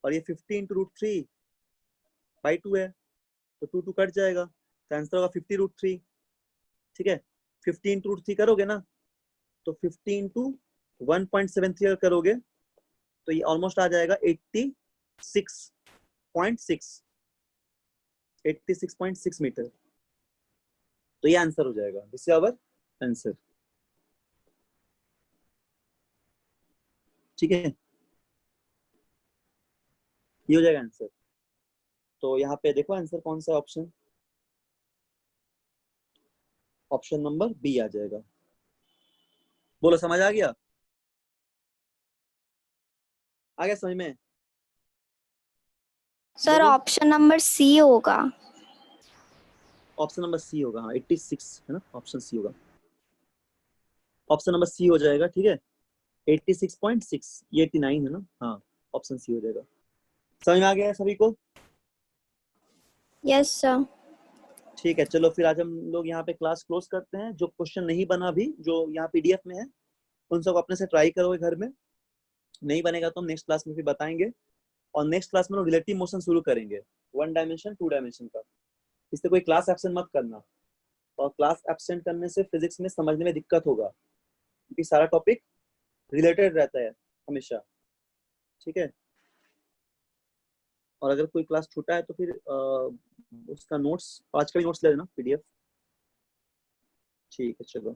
S1: और ये 50 इंटू √3/2 है, तो 2 2 कट जाएगा, तो आंसर होगा 50 √3। ठीक है, 50 इंटू √3 करोगे ना, तो 50 इंटू 1.73 करोगे तो ये ऑलमोस्ट आ जाएगा 86.6 मीटर। तो ये आंसर हो जाएगा, दिस इज आवर आंसर। ठीक है, ये हो जाएगा आंसर। तो यहाँ पे देखो आंसर कौन सा ऑप्शन, ऑप्शन नंबर बी आ जाएगा। बोलो समझ आ गया, आ गया समझ में?
S3: सर
S1: बोलो।
S3: ऑप्शन नंबर सी होगा।
S1: ऑप्शन नंबर सी होगा, हाँ 86 है ना, ऑप्शन सी होगा, ऑप्शन नंबर सी हो जाएगा। ठीक है, 86.6, ये 89 है ना, हाँ ऑप्शन सी हो जाएगा। समझ में आ गया है सभी को?
S3: Yes sir.
S1: ठीक है, चलो फिर आज हम लोग यहाँ पे क्लास क्लोज करते हैं। जो क्वेश्चन नहीं बना अभी, जो यहाँ पीडीएफ में है, उन सब अपने से ट्राई करोगे घर में, नहीं बनेगा तो हम नेक्स्ट क्लास में फिर बताएंगे। और नेक्स्ट क्लास में रिलेटिव मोशन शुरू करेंगे, 1 डायमेंशन 2 डायमेंशन का। इससे कोई क्लास एब्सेंट मत करना, और क्लास एब्सेंट करने से फिजिक्स में समझने में दिक्कत होगा, क्योंकि सारा टॉपिक रिलेटेड रहता है हमेशा। ठीक है, और अगर कोई क्लास छूटा है तो फिर उसका नोट्स, आज का भी नोट्स ले लेना PDF। ठीक है चलो।